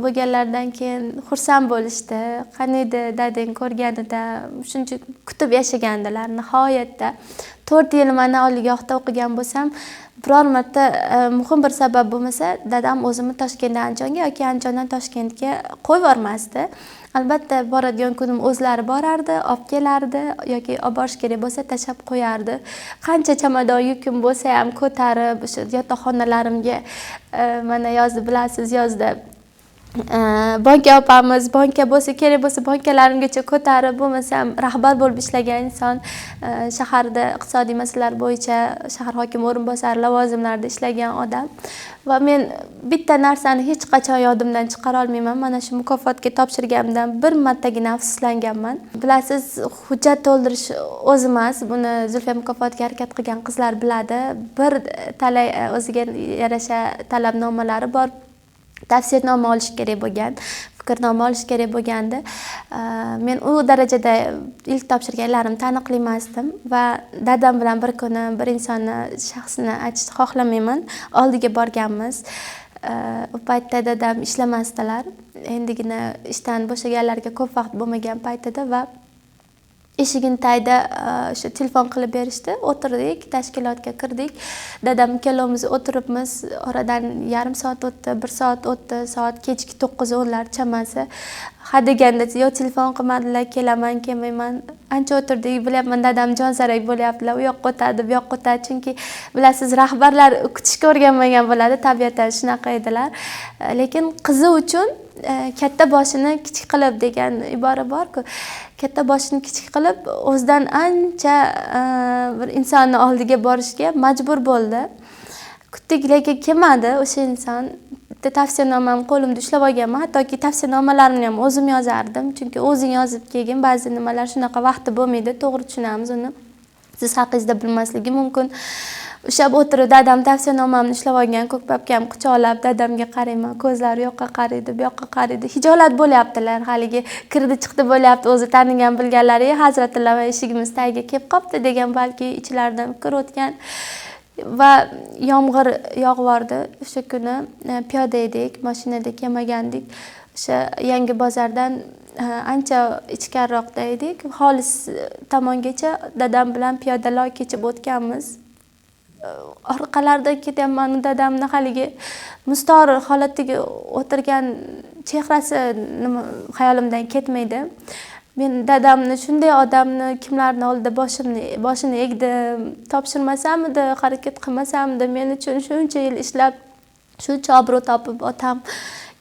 A: bo'lganlardan keyin xursand bo'lishdi. Qaniydi dadang ko'rganida shuncha kutib yashagandilar. Nihoyatda 4 yil mana oliygohda o'qigan bo'lsam, biror marta muhim bir sabab bo'lmasa, dadam o'zimni Toshkentdan Andijonga yoki Andijondan Toshkentga qo'yib yubormasdi. Albatta boradigan kunim o'zlari borardi, olib kelardi yoki olib borish kerak bo'lsa tashlab qo'yardi. Qancha chamadon yukim bo'lsa ham ko'tarib o'sha yotoqxonalarimga mana yozdi, bilasiz, yozda banka opamiz, banka bo'lsa kerak bo'lsa bankalarimgacha ko'tarib, bo'lmasam rahbar bo'lib ishlagan inson, shaharda iqtisodiy masalalar bo'yicha shahar hokimi o'rinbosari lavozimlarida ishlagan odam va men bitta narsani hech qachon yodimdan chiqara olmayman. Mana shu mukofotga topshirganimdan bir martagina afsuslanganman. Bilasiz, hujjat to'ldirish o'zi emas, buni Zulfiya mukofotiga harakat qilgan qizlar biladi. Bir talay o'ziga yarasha talabnomalari bor. Tavsiyanoma olish kerak bo'lgan, fikrnoma olish kerak bo'lgandi. Men u darajada ilk topshirganlarim taniqli emasdim va dadam bilan bir kuni bir insonni shaxsini aytishni xohlamayman. Oldiga borganmiz. U paytda dadam ishlamasdilar. Endigina ishdan bo'shaganlarga ko'p vaqt bo'lmagan paytida va eshigini tagida o'sha telefon qilib berishdi. O'tirdik, tashkilotga kirdik. Dadam ikkalamiz o'tiribmiz. Oradan yarim soat o'tdi, 1 soat o'tdi, soat kechki 9-10lar chamasi. Ha deganda yo telefon qilmadilar, kelaman, kelmayman. Ancha o'tirdik, bilyapman dadam jonsarak bo'lyaptilar. U yoqqa o'tadi, bu yoqqa o'tadi. Chunki bilasiz, rahbarlar kutishga o'rganmagan bo'ladi, tabiatan shunaqa edilar. Lekin qizi uchun katta boshini kichik qilib degan ibora bor-ku. Katta boshini kichik qilib o'zidan ancha bir insonni oldiga borishga majbur bo'ldi. Kutdik, lekin kelmadi o'sha inson. Tavsiyanomamni qo'limda ushlab olganman. Hattoki tavsiyanomalarimni ham o'zim yozardim. Chunki o'zing yozib kelgin, ba'zi nimalar shunaqa vaqti bo'lmaydi. To'g'ri tushunamiz uni. Siz haqingizda bilmasligi mumkin. Ushlab o'tirib dadam tavsiyanomamni ushlab olgan, ko'k papkam quchoqlab dadamga qarayman, ko'zlari u yoqqa qaraydi, bu yoqqa qaraydi. Hijolat bo'lyaptilar, haligi kirdi chiqdi bo'lyapti, o'zi tanigan bilganlari, hazratlar eshigimiz tagiga kelib qopti degan balki ichlaridan fikr o'tgan. Va yomg'ir yog'vordi. O'sha kuni piyoda edik, mashinada kelmagandik. O'sha Yangi bozordan ancha ichkariroqda edik. Xolis tomongacha dadam bilan piyodalar kechib o'tganmiz. Orqalardan ketyapman, dadamni haligi mustorir holatiga o'tirgan chehrasi xayolimdan ketmaydi. Men dadamni, shunday odamni kimlarning oldida boshini egdim, topshirmasamdi, harakat qilmasamdi, men uchun shuncha yil ishlab, shuncha obro' topib otam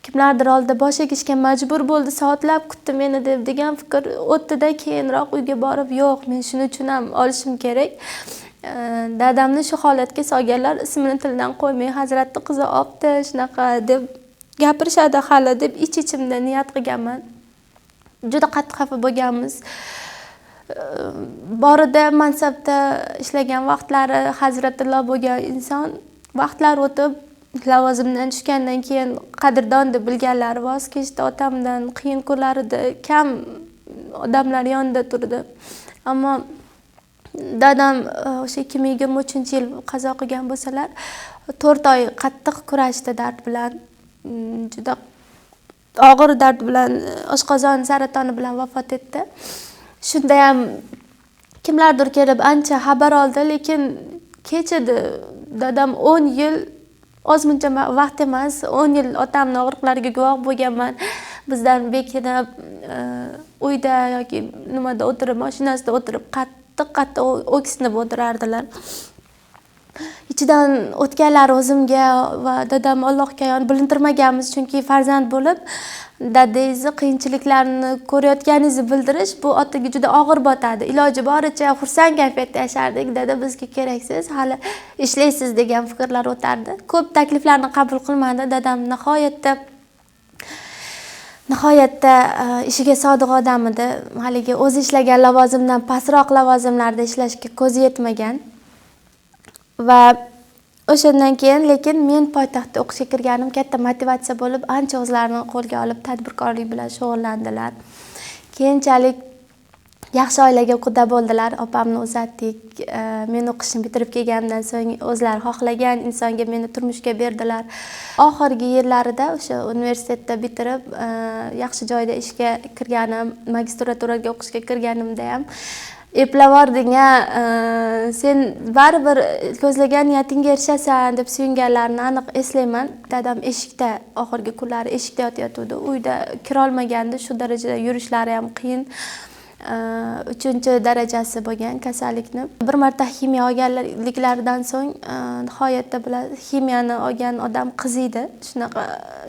A: kimlardir oldida bosh egishga majbur bo'ldi, soatlab kutdi meni deb degan fikr o'tdi-da, keyinroq uyga borib, yo'q, men shuning uchun ham olishim kerak. Dadamni shu holatga solganlar ismini tildan qo'ymay, hazratni qizi olibdi, shunaqa deb gapirishadi hali deb ich-ichimda niyat qilganman. Juda qattiq xafa bo'lganmiz. Borida mansabda ishlagan vaqtlari hazratullo bo'lgan inson, vaqtlar o'tib lavozimdan tushgandan keyin qadrdon deb bilganlari voz kechdi otamdan, qiyin kunlarida kam odamlar yonida turdi. Ammo dadam o'sha 2023-yil qazo qilgan bo'lsalar, 4 oy qattiq kurashdi dard bilan. Juda og'ir dard bilan, oshqozon saratoni bilan vafot etdi. Shunda ham kimlardir kelib ancha xabar oldi, lekin kechidi. Dadam 10 yil ozmuncha vaqt emas, 10 yil otamning og'riqlariga guvoh bo'lganman. Bizdan bekinib uyda yoki nimada o'tirib, mashinasida o'tirib qattiq o'ksinib o'tirardilar. Ichidan o'tganlari o'zimga va dadam Allohga yon bilintirmaganmiz, chunki farzand bo'lib dadangizni qiyinchiliklarni ko'rayotganingizni bildirish bu otaga juda og'ir botadi. Iloji boricha xursand kayfiyatda yashardik. Dada bizga keraksiz, hali ishlaysiz degan fikrlar o'tardi. Ko'p takliflarni qabul qilmadi. Dadam nihoyatda ishiga sodiq odam edi. Haligi o'zi ishlagan lavozimdan pastroq lavozimlarda ishlashga ko'zi yetmagan. Va o'shandan keyin lekin men poytaxtda o'qishga kirganim katta motivatsiya bo'lib, ancha o'zlarini qo'lga olib tadbirkorlik bilan shug'ullandilar. Keyinchalik yaxshi oilaga quda bo'ldilar. Opamni uzatdik. Men o'qishni bitirib kelganimdan so'ng o'zlari xohlagan insonga meni turmushga berdilar. Oxirgi yillarida o'sha universitetda bitirib, yaxshi joyda ishga kirganim, magistraturaga o'qishga kirganimda ham eplavording sen baribir ko'zlagan niyatingga erishasan deb suyunganlarini aniq eslayman. Dadam eshikda, oxirgi kunlari eshikda yotayotgandi. Uyda kirolmagandi, shu darajada yurishlari ham qiyin. 3-darajasi bo'lgan kasallikni. Bir marta ximiya olganliklaridan so'ng nihoyatda bular ximiyani olgan odam qiziydi. Shunaqa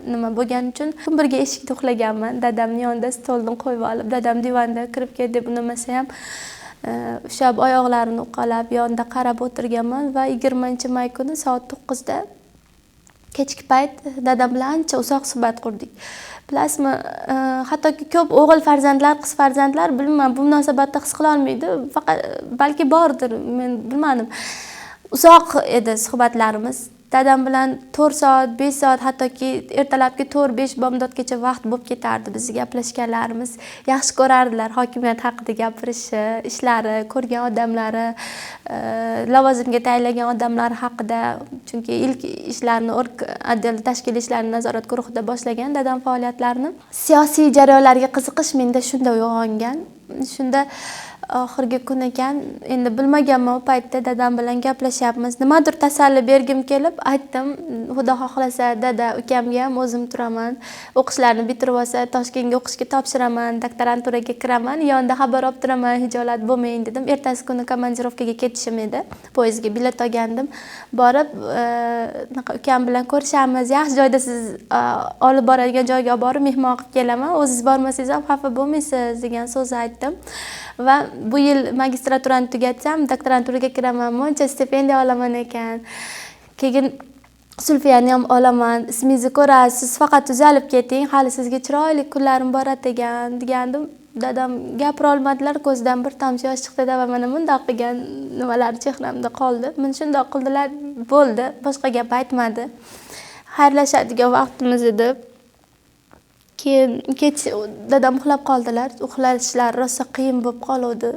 A: nima bo'lgani uchun birga eshikda uxlaganman. Dadamning yonida stolni qo'yib olib, dadam divanda kirib kel deb unamasa ham ushlab oyoqlarini uqalab yonida qarab o'tirganman va 20-may kuni soat 9 da kechki payt dadam bilan ancha uzoq suhbat qurdik. Bilasizmi, hattoki ko'p o'g'il farzandlar, qiz farzandlar bilmayman bu munosabatda his qila olmaydi. Faqat balki bordir, men bilmadim. Uzoq edi suhbatlarimiz. Dadam bilan 4 soat, 5 soat, hattoki ertalabki 4-5 bomdodgacha vaqt bo'lib ketardi bizni gaplashganlarimiz. Yaxshi ko'rardilar hokimiyat haqida gapirishi, ishlari, ko'rgan odamlari, lavozimga tayinlagan odamlar haqida. Chunki ilk ishlarini otdel tashkiliy ishlarni nazorat guruhida boshlagan dadam faoliyatlarini. Siyosiy jarayonlarga qiziqish menda shunda uyg'ongan. Shunda oxirgi kun ekan, endi bilmaganman, u paytda dadam bilan gaplashyapmiz. Nimadir tasalli bergim kelib aytdim, xudo xohlasa dada ukamga ham o'zim turaman. O'qishlarni bitirib olsa Toshkentga o'qishga topshiraman, doktoranturaga kiraman, yonida xabar olib turaman, hijolat bo'lmang dedim. Ertasi kuni komandirovkaga ketishim edi. Poyezdga bilet olgandim. Borib, ukam bilan ko'rishamiz. Yaxshi joyda siz olib boradigan joyga olib borib mehmon qilib kelaman. O'zingiz bormasangiz ham xafa bo'lmaysiz degan so'zni aytdim. Va bu yil magistraturani tugatsam, doktoranturaga kiraman, muncha stipendiya olaman ekan. Keyin sulfiyani ham olaman. Ismingizni ko'rasiz, siz faqat tuzalib keting, hali sizga chiroyli kunlarim boradi degandim. Dadam gapira olmadilar, ko'zidan bir tomchi yosh chiqdi va mana bundoq qilgan nimalar chehramda qoldi. Meni shundoq qildilar, bo'ldi, boshqa gap aytmadi. Xayrlashadigan vaqtimiz edi. Keyin kech dadam uxlab qoldilar. Uxlashlari rosa qiyin bo'lib qoldi.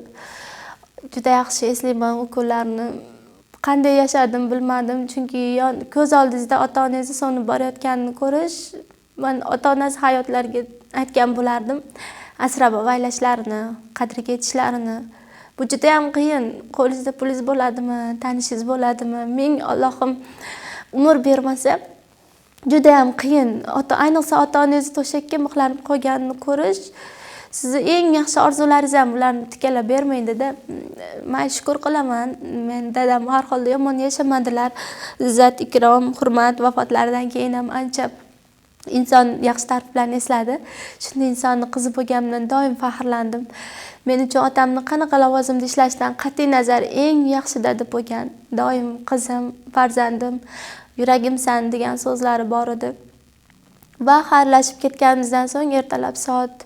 A: Juda yaxshi eslayman u kunlarni. Qanday yashadim bilmadim, chunki ko'z oldingizda ota-onangizni so'nib borayotganini ko'rish, men ota-onasi hayotlariga aytgan bo'lardim. Asrab avaylashlarini, qadriga yetishlarini. Bu juda ham qiyin. Qo'lingizda pulingiz bo'ladimi, tanishingiz bo'ladimi? Men Allohim umr bermasa juda ham qiyin. Ayniqsa ota-onangizni to'shakka mixlanib qo'yganini ko'rish, sizni eng yaxshi orzularingiz ham ularni tikalab bermaydi-da. Men shukr qilaman. Men dadam har holda yomon yashamadilar. Izzat, ikrom, hurmat vafotlaridan keyin ham ancha inson yaxshi taraf bilan esladi. Shunday insonni qizi bo'lganimdan doim faxrlandim. Men uchun otamni qanaqa lavozimda ishlashidan qat'iy nazar eng yaxshi dada bo'lgan. Doim qizim, farzandim, yuragimsan degan so'zlari bor edi. Va xayrlashib ketganimizdan so'ng ertalab soat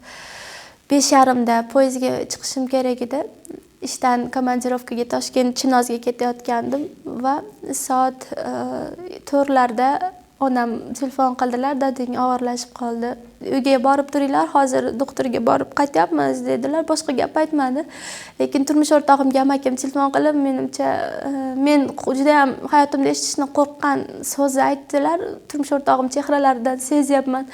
A: 5:30 da poyezdga chiqishim kerak edi. Ishdan komandirovkaga Toshkent Chinozga ketayotgandim va soat 4larda onam telefon qildilar, dadang og'irlashib qoldi. Uyga borib turinglar, hozir doktorga borib qaytyapmiz dedilar. Boshqa gap aytmadi. Lekin turmush o'rtog'imga amakim telefon qilib, menimcha men juda ham hayotimda eshitishni qo'rqqan so'zni aytdilar. Turmush o'rtog'im chehralaridan sezyapman,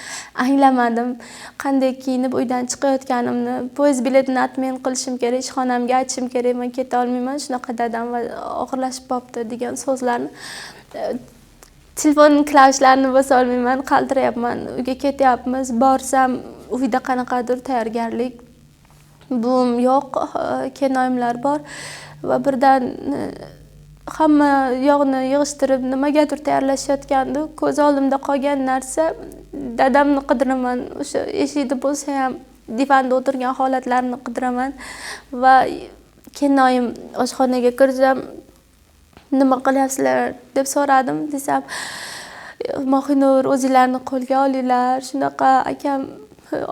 A: anglamadim. Qanday kiyinib uydan chiqayotganimni, poyezd biletini atmen qilishim kerak, ishxonamga aytishim kerak, men keta olmayman, shunaqa dadam va og'irlashib qolibdi degan so'zlarni telefon klavishlarini bosa olmayman, qaltirayapman. Uyga ketyapmiz. Borsam uyda qanaqadir tayyorgarlik bum yo'q, kinoyimlar bor va birdan hamma yog'ni yig'ishtirib nimagadir tayyorlashayotgandi. Ko'z oldimda qolgan narsa dadamni qidiraman. O'sha eshikda bo'lsa ham divanda o'tirgan holatlarini qidiraman va kinoyim oshxonaga kirsam, nima qilyapsizlar deb so'radim. Desam, Mohinur o'zinglarni qo'lga olinglar, shunaqa akam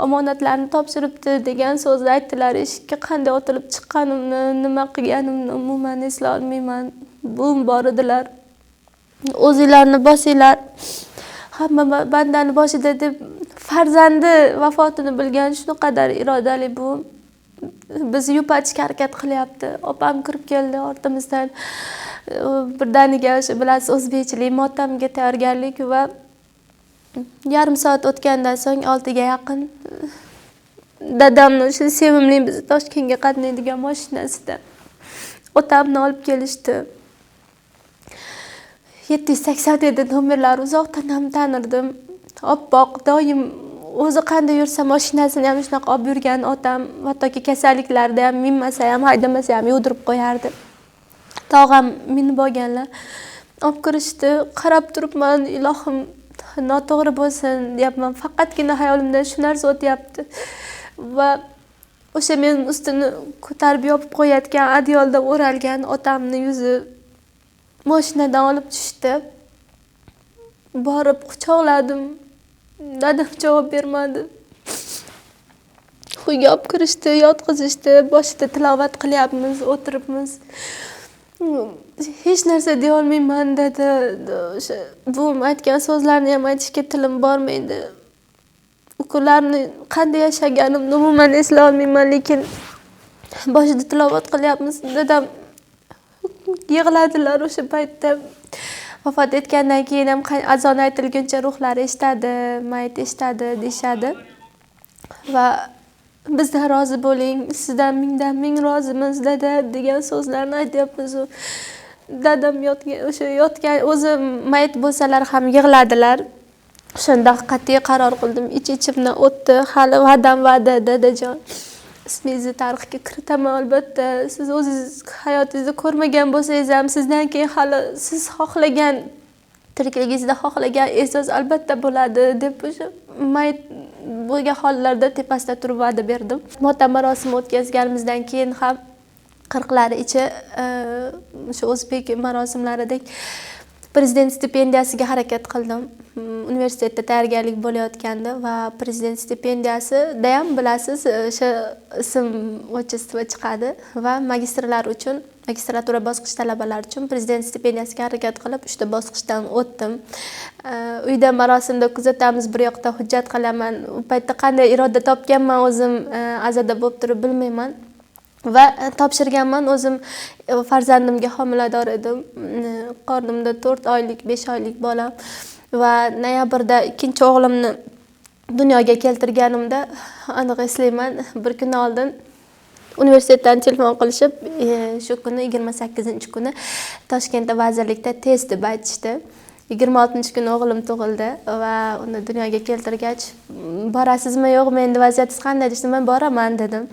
A: omonatlarni topshiribdi degan so'zni aytdilar. Eshikka qanday otilib chiqqanimni, nima qilganimni umuman eslay olmayman. Bum bor edilar. O'zinglarni bosinglar. Hamma bandani boshida deb farzandi vafotini bilgan shunaqadar irodali bu. Bizni yupatishga harakat qilyapti. Opam kirib keldi ortimizdan. Birdaniga o'sha bilasiz o'zbekchilik motamga tayyorgarlik va yarim soat o'tgandan so'ng 6ga yaqin dadamni o'sha sevimli bizni Toshkentga qatnaydigan mashinasida otamni olib kelishdi. 787 nomerlari uzoqdan ham tanirdim. Oppoq, doim o'zi qanday yursa mashinasini ham shunaqa olib yurgan otam, hattoki kasalliklarda ham minmasa ham, haydamasa ham yurdirib qo'yardi. Tog'am minib olganlar. Olib kirishdi, qarab turibman, ilohim noto'g'ri bo'lsin deyapman. Faqatgina hayolimdan shu narsa o'tyapti. Va o'sha men ustini ko'tarib yopib qo'yayotgan adyolda o'ralgan otamni yuzi mashinadan olib tushdi. Borib quchoqladim. Dadam javob bermadi. Uyga olib kirishdi, yotqizishdi, boshida tilovat qilyapmiz, o'tiribmiz. Hech narsa deya olmayman dedi. O'sha buvim aytgan so'zlarni ham aytishga tilim bormaydi. U kunlarni qanday yashaganimni umuman eslay olmayman, lekin boshida tilovat qilyapmiz. Dadam yig'ladilar o'sha paytda. Vafot etgandan keyin ham azon aytilguncha ruhlari eshitadi, mayit eshitadi deyshadi. Va bizdan rozi bo'ling, sizdan mingdan ming rozimiz dada degan so'zlarni aytyapmiz. Dadam yotgan o'zi mayit bo'lsalar ham yig'ladilar. Shunda qat'iy qaror qildim. Ich-ichimdan o'tdi. Hali va'da dadajon. Ismingizni tarixga kiritaman albatta. Siz o'zingiz hayotingizda ko'rmagan bo'lsangiz ham sizdan keyin hali siz xohlagan tirikligingizda xohlagan e'zoz albatta bo'ladi deb o'sha mayit bo'lgan hollarda tepasida turib va'da berdim. Motam marosimi o'tkazganimizdan keyin ham 40lari ichi o'sha o'zbek marosimlaridek prezident stipendiyasiga harakat qildim. Universitetda tayyorgarlik bo'layotganda va prezident stipendiyasida ham bilasiz, o'sha ism отчество chiqadi va magistrlar uchun, magistratura bosqich talabalari uchun prezident stipendiyasiga harakat qilib 3ta bosqichdan o'tdim. Uyda marosimda kuzatamiz, bir yoqda hujjat qilaman. U paytda qanday iroda topganman o'zim azada bo'lib turib bilmayman. Va topshirganman, o'zim farzandimga homilador edim. Qornimda 4 oylik, 5 oylik bolam va noyabrda ikkinchi o'g'limni dunyoga keltirganimda aniq eslayman, bir kun oldin universitetdan telefon qilishib, shu kuni 28-kuni Toshkentda vazirlikda test deb aytishdi. 26-kuni o'g'lim tug'ildi va uni dunyoga keltirgach, borasizmi yo'qmi, endi vaziyatingiz qanday deshdi. Men boraman dedim.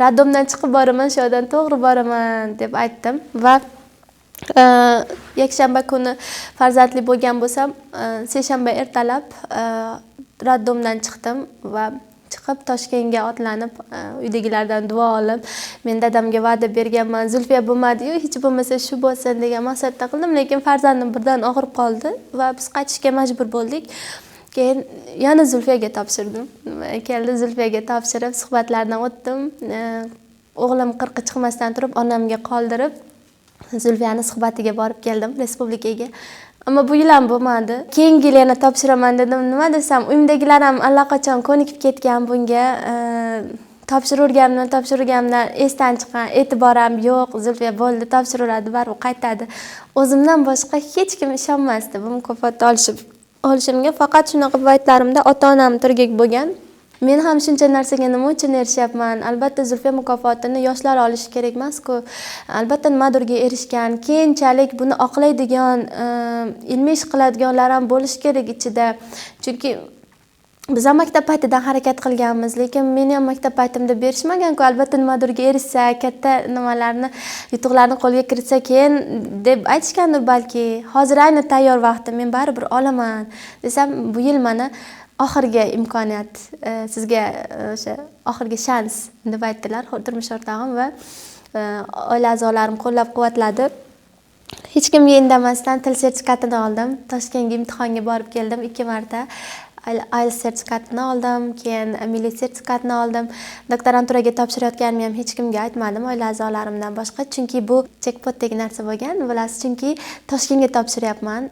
A: Radomdan chiqib boraman, shu yerdan to'g'ri boraman deb aytdim va yakshanba kuni farzandli bo'lgan bo'lsam, seshanba ertalab raddomdan chiqdim va chiqib Toshkentga otlanib, uydagilardan duo olib, men dadamga va'da berganman, Zulfiya bo'lmadi-yu, hech bo'lmasa shu bo'lsin degan maqsadda qildim, lekin farzandim birdan og'rib qoldi va biz qaytishga majbur bo'ldik. Keyin yana Zulfiyaga topshirdim. Keldi, Zulfiyaga topshirib suhbatlardan o'tdim. O'g'lim 40 chiqmasdan turib onamga qoldirib Zulfiyani suhbatiga borib keldim, respublikaga. Ammo bu yil ham bo'lmadi. Keyingi yil yana topshiraman dedim. Nima desam, uyimdagilar ham allaqachon ko'nikib ketgan bunga. Topshirganimdan esdan chiqqan, e'tibor ham yo'q. Zulfiya bo'ldi, topshiradi, baribir qaytadi. O'zimdan boshqa hech kim ishonmasdi bu mukofotni olishimga. Faqat shunaqa paytlarimda ota-onam tirgak bo'lgan. Men ham shuncha narsaga nima uchun erishyapman? Albatta Zulfiya mukofotini yoshlar olishi kerak emas-ku. Albatta nimadirga erishgan, keyinchalik buni oqlaydigan, ilmiy ish qiladiganlar ham bo'lish kerak ichida. Chunki biz ham maktab paytidan harakat qilganmiz, lekin meni ham maktab paytimda berishmagan-ku. Albatta nimadirga erishsa, katta nimalarni, yutuqlarni qo'lga kiritsa keyin deb aytishgandir balki. Hozir ayni tayyor vaqtim, men baribir olaman desam, bu yil mana oxirgi imkoniyat, sizga o'sha oxirgi shans deb aytdilar turmush o'rtog'im va oila a'zolarim qo'llab-quvvatladi. Hech kimga indamasdan til sertifikatini oldim. Toshkentga imtihonga borib keldim 2 marta. IELTS sertifikatini oldim, keyin milliy sertifikatini oldim. Doktoranturaga topshirayotganimni ham hech kimga aytmadim, oila a'zolarimdan boshqa, chunki bu jackpotdek narsa bo'lgan. Bilasiz, chunki Toshkentga topshiryapman.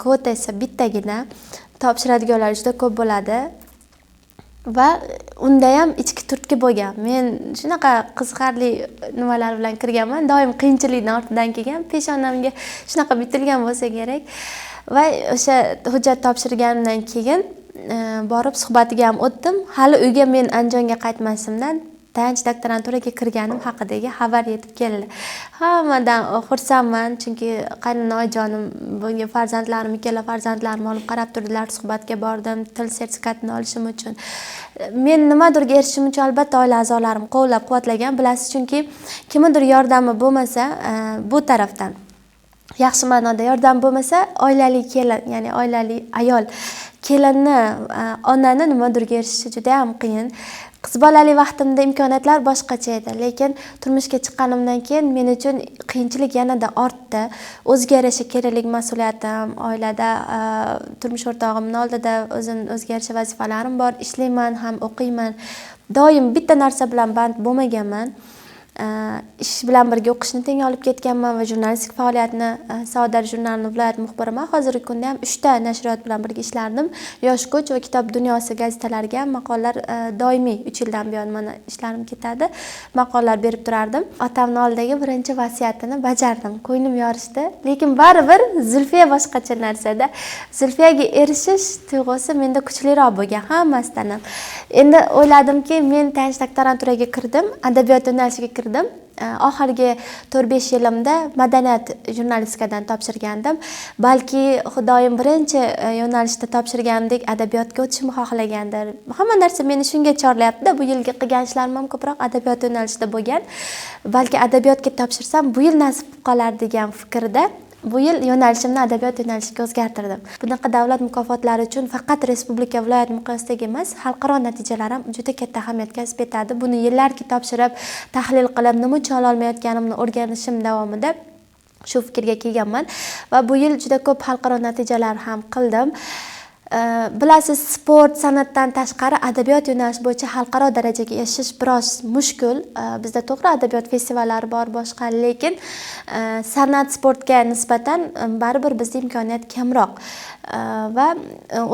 A: Kvota esa bittagina. Topshiradiganlar juda ko'p bo'ladi va unda ham ichki turtki bo'lgan. Men shunaqa qiziqarli nimalar bilan kirganman, doim qiyinchilikdan ortidan kelgan, peshonamga shunaqa bitilgan bo'lsa kerak. Va o'sha hujjat topshirganimdan keyin borib suhbatiga ham o'tdim. Hali uyga men Andijonga qaytmasimdan tayanch doktoranturaga kirganim haqidagi xabar yetib keldi. Hammadan xursandman, chunki qaynona oyijonim bunga farzandlarim, ikkala farzandlarimni olib qarab turdilar. Suhbatga bordim, til sertifikatini olishim uchun. Men nimadirga erishishim uchun albatta oila a'zolarim qo'llab-quvvatlagan. Bilasiz, chunki kimnidir yordami bo'lmasa, bu tarafdan yaxshi ma'noda yordam bo'lmasa, oilali kelin, ya'ni oilali ayol kelinni, onani nimadirga erishishi juda ham qiyin. Qiz bolali vaqtimda imkoniyatlar boshqacha edi, lekin turmushga chiqqanimdan keyin men uchun qiyinchilik yanada ortdi. O'ziga yarasha keraklik mas'uliyatim, oilada turmush o'rtog'imning oldida o'ziga yarasha vazifalarim bor. Ishlayman ham, o'qiyman. Doim bitta narsa bilan band bo'lmaganman. Ish bilan birga o'qishni tenga olib ketganman va jurnalistik faoliyatni Saodat jurnalining viloyat muxbiriman. Hozirgi kunda ham 3 ta nashriyot bilan birga ishlardim. Yosh Kuch va Kitob dunyosi gazetalariga maqolalar doimiy 3 yildan buyon mana ishlarim ketadi. Maqolalar berib turardim. Otamning oldidagi birinchi vasiyatini bajardim. Ko'nglim yorishdi, lekin baribir Zulfiya boshqacha narsada. Zulfiyaga erishish tuyg'usi menda kuchliroq bo'lgan hammasidan ham. Endi o'yladimki, men tayanch doktoranturaga kirdim, adabiyot yo'nalishiga kirdim. Oxirgi 4-5 yilimda madaniyat jurnalistikadan topshirgandim. Balki Xudoyim birinchi yo'nalishda topshirgandek adabiyotga o'tishimni xohlagandir. Hamma narsa meni shunga chorlayapti. Bu yilgi qilgan ishlarim ham ko'proq adabiyot yo'nalishida bo'lgan. Balki adabiyotga topshirsam bu yil nasib qolar degan fikrda bu yil yo'nalishimni adabiyot yo'nalishiga o'zgartirdim. Bunaqa davlat mukofotlari uchun faqat respublika viloyat miqyosidagi emas, xalqaro natijalar ham juda katta ahamiyat kasb etadi. Buni yillarki topshirib, tahlil qilib, nima uchun ola olmayotganimni o'rganishim davomida shu fikrga kelganman va bu yil juda ko'p xalqaro natijalar ham qildim. Bilasiz, sport, san'atdan tashqari adabiyot yo'nalishi bo'yicha xalqaro darajaga erishish biroz mushkul. Bizda to'g'ri adabiyot festivallari bor boshqa, lekin san'at, sportga nisbatan baribir bizda imkoniyat kamroq. Va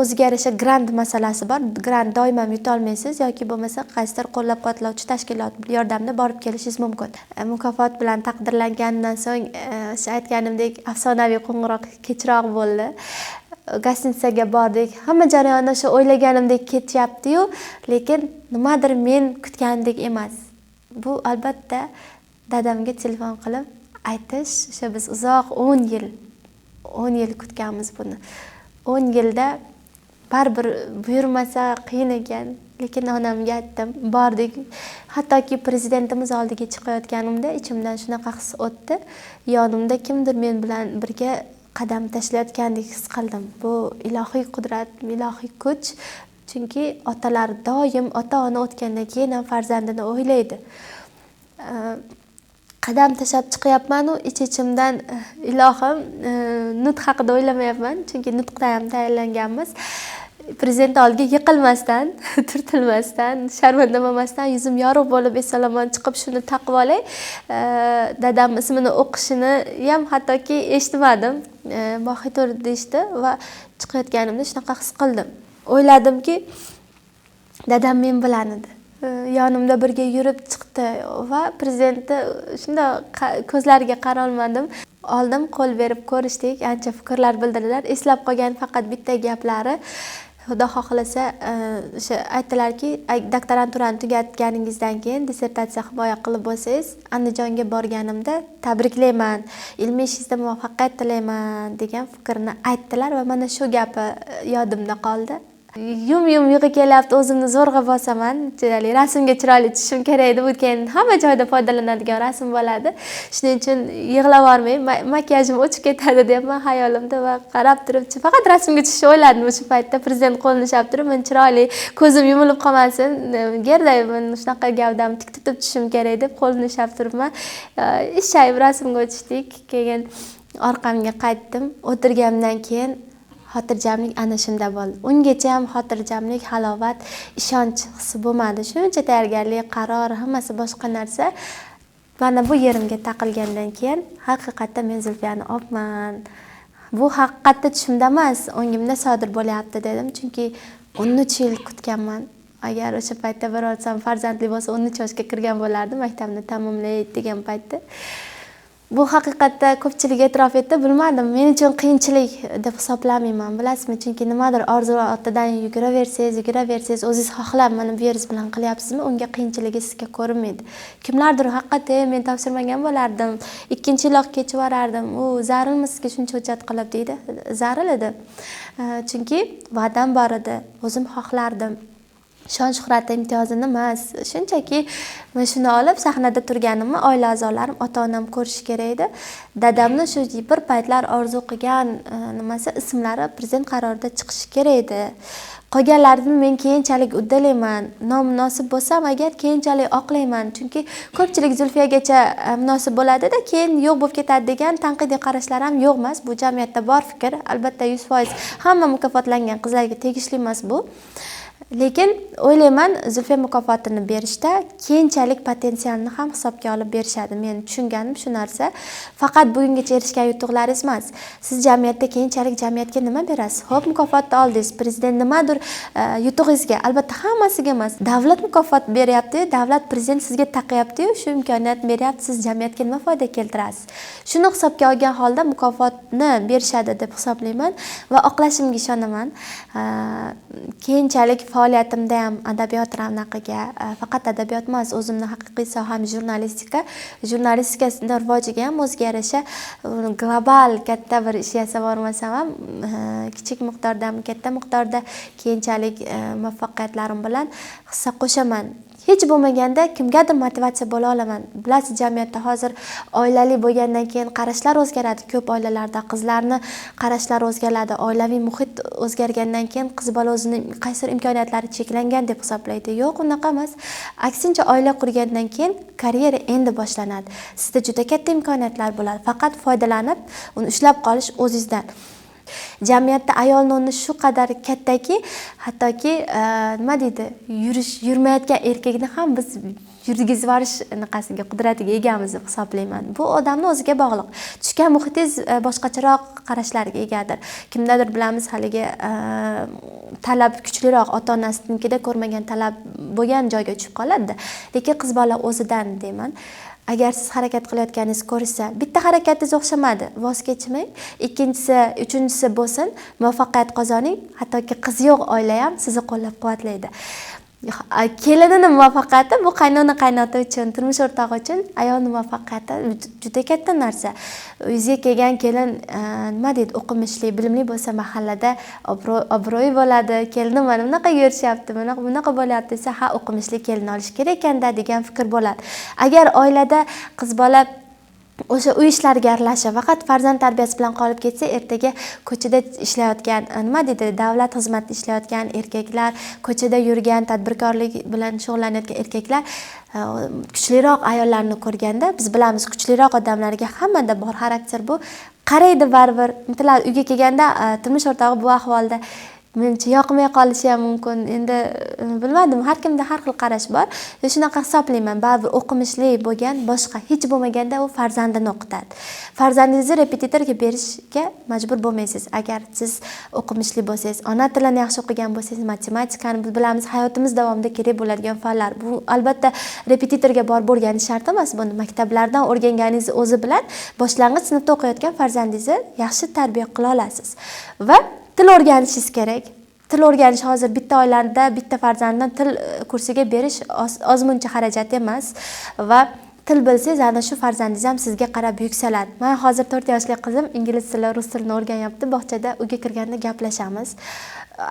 A: o'ziga yarasha grant masalasi bor. Grant doim ham yuta olmaysiz yoki bo'lmasa qaysidir qo'llab-quvvatlovchi tashkilot yordamida borib kelishingiz mumkin. Mukofot bilan taqdirlangandan so'ng aytganimdek afsonaviy qo'ng'iroq kechroq bo'ldi. Gostinitsaga bordik. Hamma jarayonni o'sha o'ylaganimdek ketyapti-yu, lekin nimadir men kutganimdek emas. Bu albatta dadamga telefon qilib aytish, o'sha biz uzoq 10 yil kutganmiz buni. 10 yilda baribir buyurmasa qiyin ekan, lekin onamga aytdim, bordik. Hattoki prezidentimiz oldiga chiqayotganimda ichimdan shunaqa his o'tdi. Yonimda kimdir men bilan birga qadam tashlayotgandek his qildim. Bu ilohiy qudrat, ilohiy kuch. Chunki otalar doim ota-ona o'tgandan keyin ham farzandini o'ylaydi. Qadam tashlab chiqyapman-u, ich-ichimdan ilohim nutq haqida o'ylamayapman, chunki nutqda ham tayyorlanganmiz. Prezident oldiga yiqilmasdan, turtilmasdan, sharmanda bo'lmasdan yuzim yorug' bo'lib esalomon chiqib shuni taqib olay. Dadam ismini o'qishini ham hattoki eshitmadim. Mohitur deyishdi va chiqayotganimda shunaqa his qildim. O'yladimki, dadam men bilan edi. Yonimda birga yurib chiqdi va prezidentni shunda ko'zlariga qara olmadim. Oldim, qo'l berib ko'rishdik, ancha fikrlar bildirdilar. Eslab qolgan faqat bitta gaplari, Xudo xohlasa, o'sha aytdilarki, doktoranturani tugatganingizdan keyin dissertatsiya himoya qilib bo'lsangiz, Andijonga borganimda tabriklayman, ilmiy ishingizda muvaffaqiyat tilayman degan fikrni aytdilar va mana shu gapi yodimda qoldi. Yum-yum yig'i kelyapti, o'zimni zo'rg'a bosaman. Rasmga chiroyli tushishim kerak edi. O'tgan hamma joyda foydalanadigan rasm bo'ladi. Shuning uchun yig'lab olmay, makiyajim o'chib ketadi deyapman xayolimda va qarab turib, faqat rasmga tushishni o'yladim o'sha paytda. Prezident qo'lini ushlab turib, men chiroyli, ko'zim yumilib qolmasin, gerday men shunaqa gavdamni tik tutib tushishim kerak deb qo'lini ushlab turibman. Ishshayib rasmga o'tishdik. Keyin orqamga qaytdim. O'tirganimdan keyin xotirjamlik ana shunda bo'ldi. Ungacha ham xotirjamlik, halovat, ishonch hissi bo'lmadi. Shuncha tayyorgarlik, qaror, hammasi boshqa narsa. Mana bu yerimga taqilgandan keyin haqiqatda men Zulfiyani opman. Bu haqiqatda tushimda emas, o'ngimda sodir bo'lyapti dedim, chunki 13 yil kutganman. Agar o'sha paytda birortam farzandli bo'lsa, 13 yoshga kirgan bo'lardim, maktabni tamomlaydi degan paytda. Bu haqiqatda ko'pchilik e'tirof etdi. Bilmadim, men uchun qiyinchilik deb hisoblamayman. Bilasizmi? Chunki nimadir ortidan yuguraversangiz, o'zingiz xohlab mana bu yeringiz bilan qilyapsizmi, unga qiyinchiligi sizga ko'rinmaydi. Kimlardir haqiqatda men topshirmagan bo'lardim, 2-yilroq kechib yuborardim. U zarulmi sizga shuncha hujjat qilib deydi. Zarul edi. Chunki va'dam bor edi, o'zim xohlardim. Shon shuhrati imtiyozini emas, shunchaki men shuni olib sahnada turganimni oila a'zolarim, ota-onam ko'rish kerak edi. Dadamni shu bir paytlar orzu qilgan nimasi ismlari prezident qarorida chiqishi kerak edi. Qolganlarini men keyinchalik uddalayman. Nomunosib bo'lsam agar keyinchalik oqlayman. Chunki ko'pchilik Zulfiyagacha munosib bo'ladi-da, keyin yo'q bo'lib ketadi degan tanqidiy qarashlar ham yo'q emas. Bu jamiyatda bor fikr. Albatta 100% hamma mukofotlangan qizlarga tegishli emas bu. Lekin o'ylayman, Zulfiya mukofotini berishda keyinchalik potensialni ham hisobga olib berishadi. Men tushunganim shu narsa. Faqat bugungacha erishgan yutuqlaringiz emas. Siz jamiyatda keyinchalik jamiyatga nima berasiz? Xo'p, mukofotni oldingiz. Prezident nimadir yutug'ingizga, albatta hammasiga emas. Davlat mukofot beryapti, davlat prezident sizga taqayapti-yu, shu imkoniyatni beryapti, siz jamiyatga nima foyda keltirasiz? Shuni hisobga olgan holda mukofotni berishadi deb hisoblayman va oqlashimga ishonaman. Keyinchalik faoliyatimda ham adabiyot ravnaqiga, faqat adabiyot emas, o'zimning haqiqiy soham jurnalistika. Jurnalistikasida rivojiga ham o'ziga yarasha global katta bir ish yasab bormasam ham, kichik miqdordan katta miqdorda keyinchalik muvaffaqiyatlarim bilan hissa qo'shaman. Hech bo'lmaganda kimgadir motivatsiya bo'la olaman. Bilasiz, jamiyatda hozir oilali bo'lgandan keyin qarashlar o'zgaradi. Ko'p oilalarda qizlarni qarashlari o'zgaradi. Oilaviy muhit o'zgargandan keyin qiz bola o'zining qaysi imkoniyatlari cheklangan deb hisoblaydi. Yo'q, unaqa emas. Aksincha, oila qurgandan keyin karyera endi boshlanadi. Sizda juda katta imkoniyatlar bo'ladi. Faqat foydalanib, uni ushlab qolish o'zingizdan. Jamiyatda ayolning o'rni shu qadar kattaki, hattoki nima deydi, yurmayotgan erkakni ham biz yurgizib yuborish niqasiga, qudratiga egamiz deb hisoblayman. Bu odamning o'ziga bog'liq. Tushgan muhitingiz boshqacharoq qarashlarga egadir. Kimdadir bilamiz, haligi talab kuchliroq, ota-onasinikida ko'rmagan talab bo'lgan joyga tushib qoladi. Lekin qiz bola o'zidan deyman. Agar siz harakat qilayotganingiz ko'rsa, bitta harakatingiz o'xshamadi, voz kechmang. Ikkinchisi, uchinchisi bo'lsin, muvaffaqiyat qozoning. Hattoki qizi yo'q oila ham sizni qo'llab-quvvatlaydi. Kelinining muvaffaqiyati bu qaynona-qaynota uchun, turmush o'rtog'i uchun ayolning muvaffaqiyati juda katta narsa. Uyingizga kelgan kelin nima deydi, o'qimishli, bilimli bo'lsa mahallada obro'yi bo'ladi. Kelinim mana bunaqa yurishyapti, bunaqa bo'lyapti desa, ha, o'qimishli kelin olish kerak ekanda degan fikr bo'ladi. Agar oilada qiz bola o'sha uy ishlariga aralashib, faqat farzand tarbiyasi bilan qolib ketsa, ertaga ko'chada ishlayotgan, nima deydi, davlat xizmatida ishlayotgan erkaklar, ko'chada yurgan, tadbirkorlik bilan shug'ullanayotgan erkaklar kuchliroq ayollarni ko'rganda, biz bilamiz, kuchliroq odamlarga hammada bor xarakter bu. Qaraydi baribir, intiladi, uyga kelganda turmush o'rtog'i bu ahvolda mencha yoqmay qolishi ham mumkin. Endi bilmadim, har kimda har xil qarash bor. Shunaqa hisoblayman. Baribir o'qimishli bo'lgan, boshqa hech bo'lmaganda u farzandini o'qitadi. Farzandingizni repetitorga berishga majbur bo'lmaysiz. Agar siz o'qimishli bo'lsangiz, ona tilini yaxshi o'qigan bo'lsangiz, matematikani biz bilamiz, hayotimiz davomida kerak bo'ladigan fanlar. Bu albatta repetitorga borib o'rganish shart emas. Buni maktablardan o'rganganingiz o'zi bilan boshlang'ich sinfda o'qiyotgan farzandingizni yaxshi tarbiya qila olasiz. Va til o'rganishingiz kerak. Til o'rganish hozir bitta oilada bitta farzandni til kursiga berish ozmuncha xarajat emas va til bilsangiz, ana shu farzandingiz ham sizga qarab yuksaladi. Men hozir 4 yoshli qizim ingliz tili, rus tilini o'rganyapti. Bog'chada uyga kirganda gaplashamiz.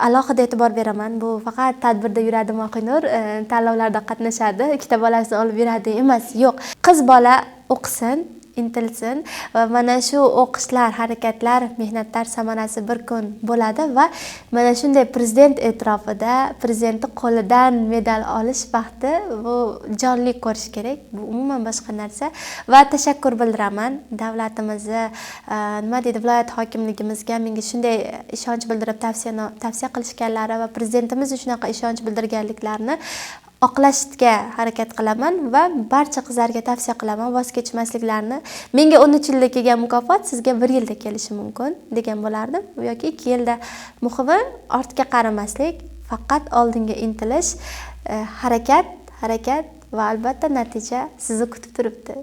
A: Alohida e'tibor beraman. Bu faqat tadbirda yuradi Moqinur, tanlovlarda qatnashadi, ikkita bolasini olib yuradi emas. Yo'q. Qiz bola o'qisin, intilsin va mana shu o'qishlar, harakatlar, mehnatlar samarasi bir kun bo'ladi va mana shunday prezident e'tirofida, prezidentning qo'lidan medal olish vaqti bu jonli ko'rish kerak. Bu umuman boshqa narsa va tashakkur bildiraman davlatimizni, nima deydi, viloyat hokimligimizga menga shunday ishonch bildirib tavsiya qilishganlari va prezidentimiz shunaqa ishonch bildirganliklarini oqlashga harakat qilaman va barcha qizlarga tavsiya qilaman voz kechmasliklarini. Menga 13 yilda kelgan mukofot sizga 1 yilda kelishi mumkin degan bo'lardim yoki 2 yilda. Muhimi ortga qaramaslik, faqat oldinga intilish, harakat va albatta natija sizni kutib turibdi.